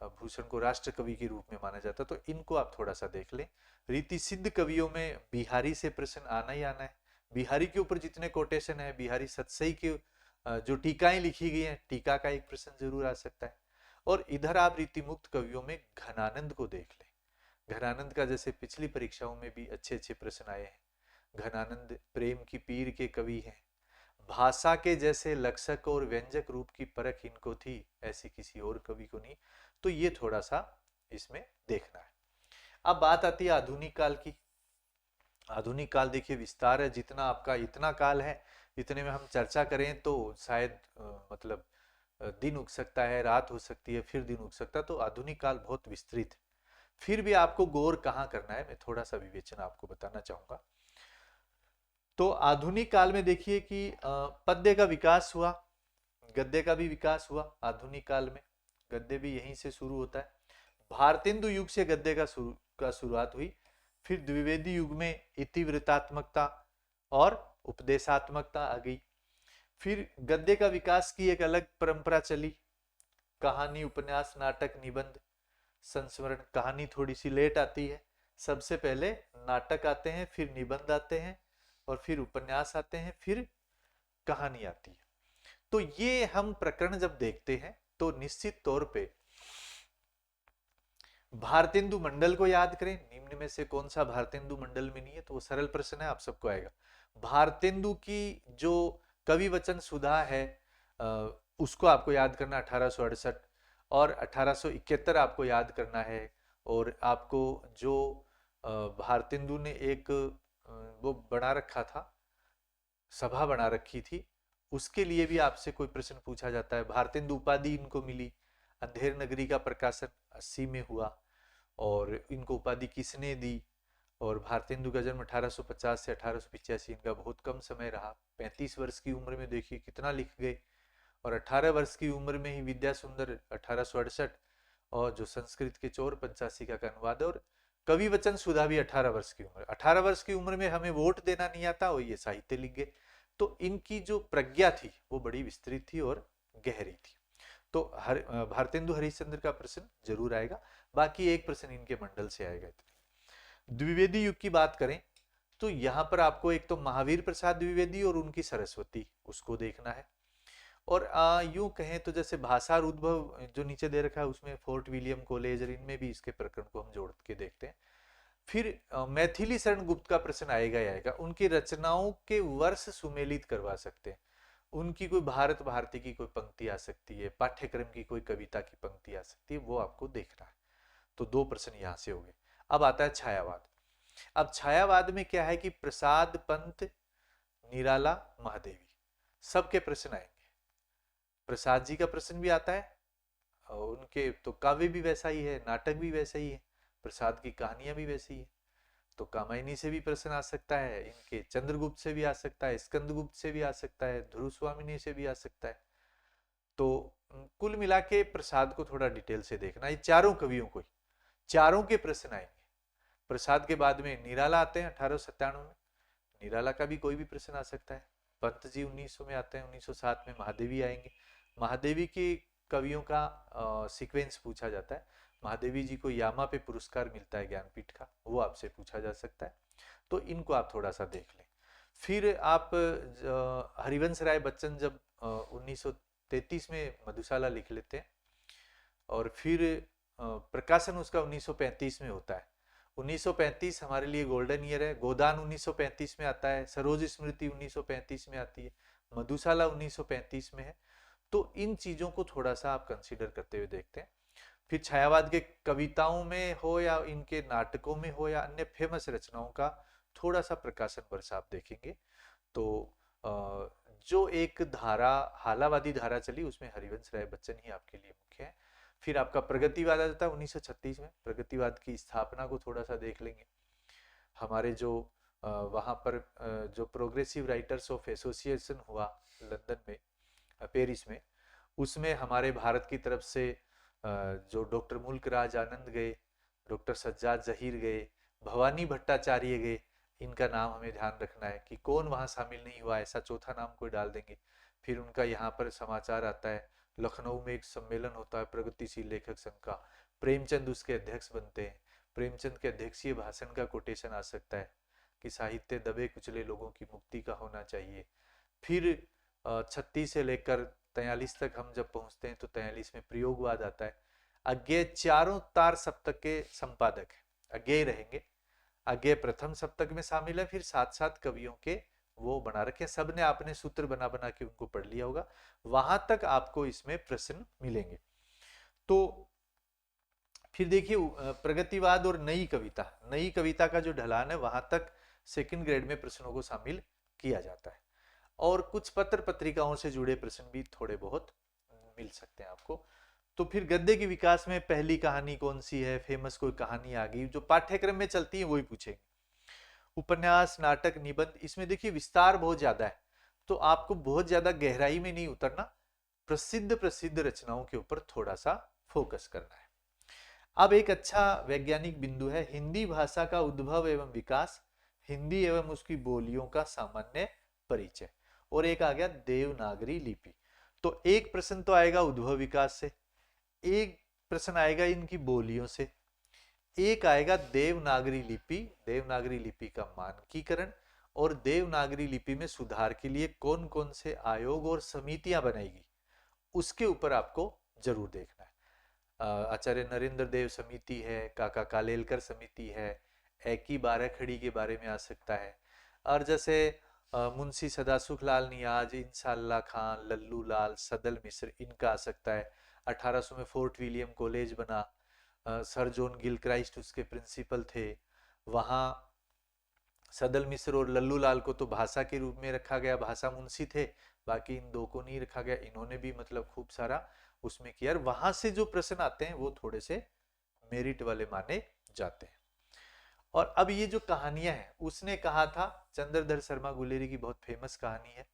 भूषण को राष्ट्र कवि के रूप में माना जाता है, तो इनको आप थोड़ा सा देख लें। रीति सिद्ध कवियों में बिहारी से प्रश्न आना ही आना है। बिहारी के ऊपर जितने कोटेशन है, बिहारी सतसई के जो टीकाएं लिखी गई हैं, टीका का एक प्रश्न जरूर आ सकता है। और इधर आप रीति मुक्त कवियों में घनानंद को देख लें। घनानंद का जैसे पिछली परीक्षाओं में भी अच्छे अच्छे प्रश्न आए हैं। घनानंद प्रेम की पीर के कवि हैं। भाषा के जैसे लक्षक और व्यंजक रूप की परख इनको थी, ऐसी किसी और कवि को नहीं। तो ये थोड़ा सा इसमें देखना है। अब बात आती है आधुनिक काल की। आधुनिक काल देखिए विस्तार है, जितना आपका इतना काल है, इतने में हम चर्चा करें तो शायद मतलब दिन उग सकता है, रात हो सकती है, फिर दिन उग सकता है। तो आधुनिक काल बहुत विस्तृत है। फिर भी आपको गौर कहाँ करना है, मैं थोड़ा सा विवेचना आपको बताना चाहूंगा। तो आधुनिक काल में देखिए कि पद्य का विकास हुआ, गद्य का भी विकास हुआ। आधुनिक काल में गद्य भी यहीं से शुरू होता है। भारतेंदु युग से गद्य का शुरुआत हुई। फिर द्विवेदी युग में इतिवृत्तात्मकता और उपदेशात्मकता आ गई। फिर गद्य का विकास की एक अलग परंपरा चली। कहानी, उपन्यास, नाटक, निबंध, संस्मरण। कहानी थोड़ी सी लेट आती है, सबसे पहले नाटक आते हैं, फिर निबंध आते हैं, और फिर उपन्यास आते हैं, फिर कहानी आती है। तो ये हम प्रकरण जब देखते हैं तो निश्चित तौर पे भारतेंदु मंडल को याद करें। निम्न में से कौन सा भारतेंदु मंडल में नहीं है, तो वो सरल प्रश्न है, आप सबको आएगा। भारतेंदु की जो कवि वचन सुधा है उसको आपको याद करना 1868, और 1871 आपको याद करना है। और आपको जो भारतेंदु ने एक वो बना रखा था, सभा बना रखी थी, उसके लिए भी आपसे कोई प्रश्न पूछा जाता है। भारतेंदु उपाधि इनको मिली। अंधेर नगरी का प्रकाशन 80 में हुआ, और इनको उपाधि किसने दी? और भारतेंदु का जन्म 1850 से 1885, इनका बहुत कम समय रहा। 35 वर्ष की उम्र में देखिए कितना लिख गए। और 18 वर्ष की उम्र में ही विद्या सुंदर 1868, और जो संस्कृत के चौर पंचाशिका का अनुवाद, और कवि वचन सुधा भी 18 वर्ष की उम्र। 18 वर्ष की उम्र में हमें वोट देना नहीं आता, और ये साहित्य लिख गए। तो इनकी जो प्रज्ञा थी वो बड़ी विस्तृत थी और गहरी थी। तो भारतेंदु हरिश्चंद्र का प्रश्न जरूर आएगा। बाकी एक प्रश्न इनके मंडल से आएगा। द्विवेदी युग की बात करें तो यहाँ पर आपको एक तो महावीर प्रसाद द्विवेदी और उनकी सरस्वती, उसको देखना है। और यूं कहें तो जैसे भाषा उद्भव जो नीचे दे रखा है उसमें फोर्ट विलियम कॉलेज, और इनमें भी इसके प्रकरण को हम जोड़ के देखते हैं। फिर मैथिली शरण गुप्त का प्रश्न आएगा ही आएगा। उनकी रचनाओं के वर्ष सुमेलित करवा सकते हैं। उनकी कोई भारत भारती की कोई पंक्ति आ सकती है, पाठ्यक्रम की कोई कविता की पंक्ति आ सकती है, वो आपको देखना है। तो दो प्रश्न यहां से हो गए। अब आता है छायावाद। अब छायावाद में क्या है कि प्रसाद, पंत, निराला, महादेवी सबके प्रश्न आएंगे। प्रसाद जी का प्रश्न भी आता है, और उनके तो काव्य भी वैसा ही है, नाटक भी वैसा ही है, प्रसाद की कहानियां भी वैसी ही है। तो कामायनी से भी प्रश्न आ सकता है, इनके चंद्रगुप्त से भी आ सकता है, स्कंदगुप्त से भी आ सकता है, ध्रुव स्वामिनी से भी आ सकता है। तो कुल मिला के प्रसाद को थोड़ा डिटेल से देखना। ये चारों कवियों को, चारों के प्रश्न आएंगे। प्रसाद के बाद में निराला आते हैं 1897 में, निराला का भी कोई भी प्रश्न आ सकता है। पंत जी 1900 में आते हैं, 1907 में महादेवी आएंगे। महादेवी की कवियों का सीक्वेंस पूछा जाता है। महादेवी जी को यामा पे पुरस्कार मिलता है ज्ञानपीठ का, वो आपसे पूछा जा सकता है। तो इनको आप थोड़ा सा देख लें। फिर आप हरिवंश राय बच्चन जब 1933 में मधुशाला लिख लेते हैं, और फिर प्रकाशन उसका 1935 में होता है। 1935 हमारे लिए गोल्डन ईयर है। गोदान 1935 में आता है, सरोज स्मृति 1935 में आती है, मधुशाला 1935 में है। तो इन चीजों को थोड़ा सा आप कंसीडर करते हुए देखते हैं। फिर छायावाद के कविताओं में हो या इनके नाटकों में हो या अन्य फेमस रचनाओं का थोड़ा सा प्रकाशन वर्ष आप देखेंगे। तो जो एक धारा, हालावादी धारा चली, उसमें हरिवंश राय बच्चन ही आपके लिए मुख्य है। फिर आपका प्रगतिवाद आ जाता है 1936 में। प्रगतिवाद की स्थापना को थोड़ा सा देख लेंगे। हमारे जो वहाँ पर जो प्रोग्रेसिव राइटर्स ऑफ एसोसिएशन हुआ लंदन में, पेरिस में, उसमें हमारे भारत की तरफ से जो डॉक्टर मुल्क राज आनंद गए, डॉक्टर सज्जाद जहीर गए, भवानी भट्टाचार्य गए। इनका नाम हमें ध्यान रखना है कि कौन वहाँ शामिल नहीं हुआ, ऐसा चौथा नाम कोई डाल देंगे। फिर उनका यहाँ पर समाचार आता है लखनऊ में एक सम्मेलन होता है प्रगतिशील लेखक संघ का, प्रेमचंद उसके अध्यक्ष बनते हैं। प्रेमचंद के अध्यक्षीय भाषण का कोटेशन आ सकता है कि साहित्य दबे कुचले लोगों की मुक्ति का होना चाहिए। फिर 36 से लेकर 43 तक हम जब पहुंचते हैं तो 43 में प्रयोगवाद आता है। अज्ञेय चारों तार सप्तक के संपादक है, अज्ञेय रहेंगे। अज्ञेय प्रथम सप्तक में शामिल है, फिर साथ साथ कवियों के वो बना रखे, सबने आपने सूत्र बना बना के उनको पढ़ लिया होगा। वहां तक आपको इसमें प्रश्न मिलेंगे। तो फिर देखिए प्रगतिवाद और नई कविता का जो ढलान है वहां तक सेकंड ग्रेड में प्रश्नों को शामिल किया जाता है। और कुछ पत्र पत्रिकाओं से जुड़े प्रश्न भी थोड़े बहुत मिल सकते हैं आपको। तो फिर गद्य के विकास में पहली कहानी कौन सी है, फेमस कोई कहानी आ गई, जो पाठ्यक्रम में चलती है वही पूछेंगे। उपन्यास, नाटक, निबंध, इसमें देखिए विस्तार बहुत ज्यादा है, तो आपको बहुत ज्यादा गहराई में नहीं उतरना, प्रसिद्ध प्रसिद्ध रचनाओं के ऊपर थोड़ा सा फोकस करना है। अब एक अच्छा वैज्ञानिक बिंदु है हिंदी भाषा का उद्भव एवं विकास, हिंदी एवं उसकी बोलियों का सामान्य परिचय, और एक आ गया देवनागरी लिपि। तो एक प्रश्न तो आएगा उद्भव विकास से, एक प्रश्न आएगा इनकी बोलियों से, एक आएगा देवनागरी लिपि का मानकीकरण, और देवनागरी लिपि में सुधार के लिए कौन कौन से आयोग और समितियां बनाएगी उसके ऊपर आपको जरूर देखना है। आचार्य नरेंद्र देव समिति है, काका कालेलकर समिति है, एकी बाराखड़ी के बारे में आ सकता है। और जैसे मुंशी सदासुख लाल नियाज, इंसाल्लाह खान, लल्लू लाल, सदल मिश्र, इनका आ सकता है। 1800 में फोर्ट विलियम कॉलेज बना, सर जॉन गिलक्राइस्ट उसके प्रिंसिपल थे। वहाँ सदल मिश्र और लल्लू लाल को तो भाषा के रूप में रखा गया, भाषा मुंशी थे, बाकी इन दो को नहीं रखा गया। इन्होंने भी मतलब खूब सारा उसमें किया। वहां से जो प्रश्न आते हैं वो थोड़े से मेरिट वाले माने जाते हैं। और अब ये जो कहानियां हैं, उसने कहा था, चंद्रधर शर्मा गुलेरी की बहुत फेमस कहानी है,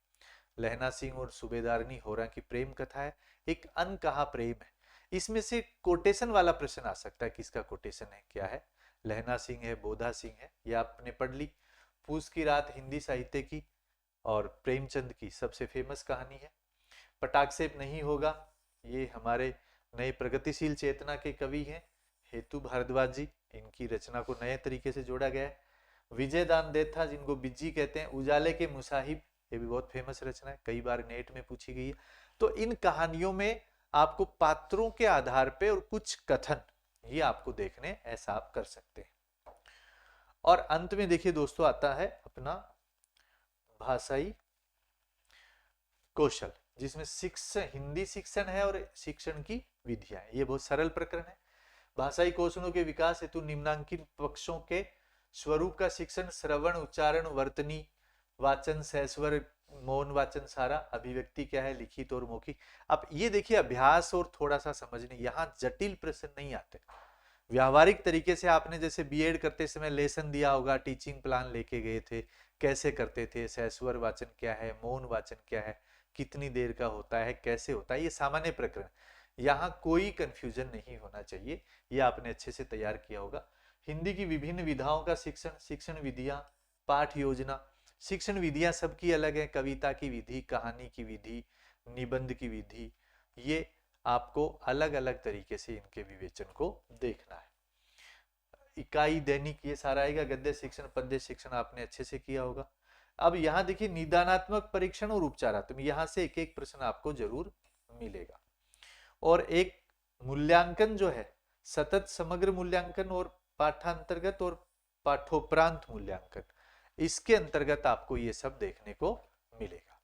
लहना सिंह और सूबेदारनी होरा की प्रेम कथा है, एक अनकहा प्रेम है। इसमें से कोटेशन वाला प्रश्न आ सकता है, किसका कोटेशन है, क्या है, लहना सिंह है, बोधा सिंह है, ये आपने पढ़ ली। पूस की रात हिंदी साहित्य की और प्रेमचंद की सबसे फेमस कहानी है। पटाक्षेप नहीं होगा, ये हमारे नए प्रगतिशील चेतना के कवि हैं हेतु भारद्वाज जी, इनकी रचना को नए तरीके से जोड़ा गया है। विजय दान देथा, जिनको बिज्जी कहते हैं, उजाले के मुसाहिब, ये भी बहुत फेमस रचना है, कई बार नेट में पूछी गई है। तो इन कहानियों में आपको पात्रों के आधार पे और कुछ कथन ये आपको देखने, ऐसा आप कर सकते हैं। और अंत में देखिए दोस्तों आता है अपना भाषाई कौशल, जिसमें शिक्षण, हिंदी शिक्षण है और शिक्षण की विधियां, ये बहुत सरल प्रकरण है। भाषाई कौशलों के विकास हेतु निम्नांकित पक्षों के स्वरूप का शिक्षण, श्रवण, उच्चारण, वर्तनी, वाचन, सहस्वर, मौन वाचन, सारा, अभिव्यक्ति क्या है, लिखित और मौखिक। अब ये देखिए अभ्यास और थोड़ा सा समझने, यहाँ जटिल प्रश्न नहीं आते। व्यावहारिक तरीके से आपने जैसे बीएड करते समय लेसन दिया होगा, टीचिंग प्लान लेके गए थे, कैसे करते थे, सहस्वर वाचन क्या है, मौन वाचन क्या है, कितनी देर का होता है, कैसे होता है, ये सामान्य प्रकरण, यहाँ कोई कंफ्यूजन नहीं होना चाहिए, ये आपने अच्छे से तैयार किया होगा। हिंदी की विभिन्न विधाओं का शिक्षण, शिक्षण विधियां, पाठ योजना, शिक्षण विधियां सबकी अलग है, कविता की विधि, कहानी की विधि, निबंध की विधि, ये आपको अलग अलग तरीके से इनके विवेचन को देखना है। इकाई, दैनिक, ये सारा आएगा। गद्य शिक्षण, पद्य शिक्षण आपने अच्छे से किया होगा। अब यहाँ देखिए निदानात्मक परीक्षण और उपचारात्मक, यहाँ से एक एक प्रश्न आपको जरूर मिलेगा। और एक मूल्यांकन जो है, सतत समग्र मूल्यांकन और पाठांतर्गत और पाठोपरांत मूल्यांकन, इसके अंतर्गत आपको ये सब देखने को मिलेगा।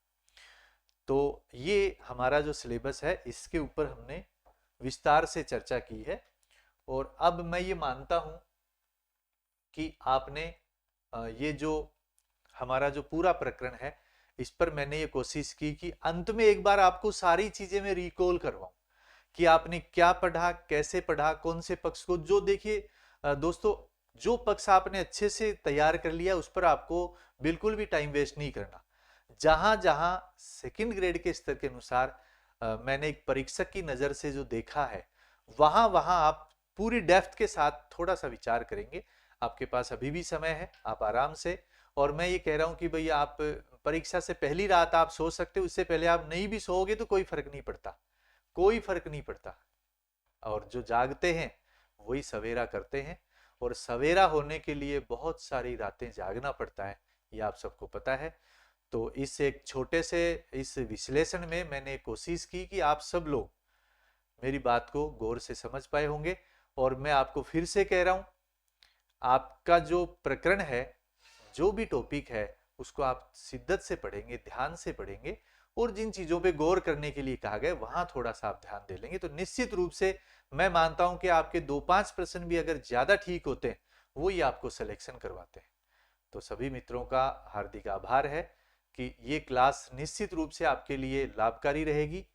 तो ये हमारा जो सिलेबस है, इसके ऊपर हमने विस्तार से चर्चा की है। और अब मैं ये मानता हूं कि आपने ये जो हमारा जो पूरा प्रकरण है, इस पर मैंने ये कोशिश की कि अंत में एक बार आपको सारी चीजें मैं रिकॉल करवाऊं कि आपने क्या पढ़ा, कैसे पढ़ा, कौन से पक्ष को। जो देखिए दोस्तों, जो पक्ष आपने अच्छे से तैयार कर लिया उस पर आपको बिल्कुल भी टाइम वेस्ट नहीं करना। जहां जहां सेकंड ग्रेड के स्तर के अनुसार मैंने एक परीक्षक की नजर से जो देखा है, वहां वहां आप पूरी डेप्थ के साथ थोड़ा सा विचार करेंगे। आपके पास अभी भी समय है, आप आराम से, और मैं ये कह रहा हूं कि भैया आप परीक्षा से पहली रात आप सो सकते हो, उससे पहले आप नहीं भी सोओगे तो कोई फर्क नहीं पड़ता। कोई फर्क नहीं पड़ता। और जो जागते हैं वही सवेरा करते हैं, और सवेरा होने के लिए बहुत सारी रातें जागना पड़ता है, ये आप सबको पता है। तो इस एक छोटे से इस विश्लेषण में मैंने कोशिश की कि आप सब लोग मेरी बात को गौर से समझ पाए होंगे। और मैं आपको फिर से कह रहा हूं, आपका जो प्रकरण है, जो भी टॉपिक है, उसको आप शिद्दत से पढ़ेंगे, ध्यान से पढ़ेंगे, और जिन चीजों पे गौर करने के लिए कहा गया वहां थोड़ा सा आप ध्यान दे लेंगे तो निश्चित रूप से मैं मानता हूं कि आपके 2-5 प्रश्न भी अगर ज्यादा ठीक होते हैं, वो ही आपको सिलेक्शन करवाते हैं। तो सभी मित्रों का हार्दिक आभार है कि ये क्लास निश्चित रूप से आपके लिए लाभकारी रहेगी।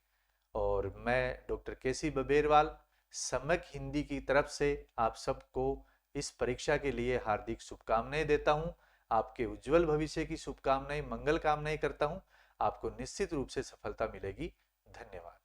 और मैं डॉक्टर केसी बबेरवाल सम्यक हिंदी की तरफ से आप सबको इस परीक्षा के लिए हार्दिक शुभकामनाएं देता हूं। आपके उज्जवल भविष्य की शुभकामनाएं, मंगल कामनाएं करता हूं। आपको निश्चित रूप से सफलता मिलेगी। धन्यवाद।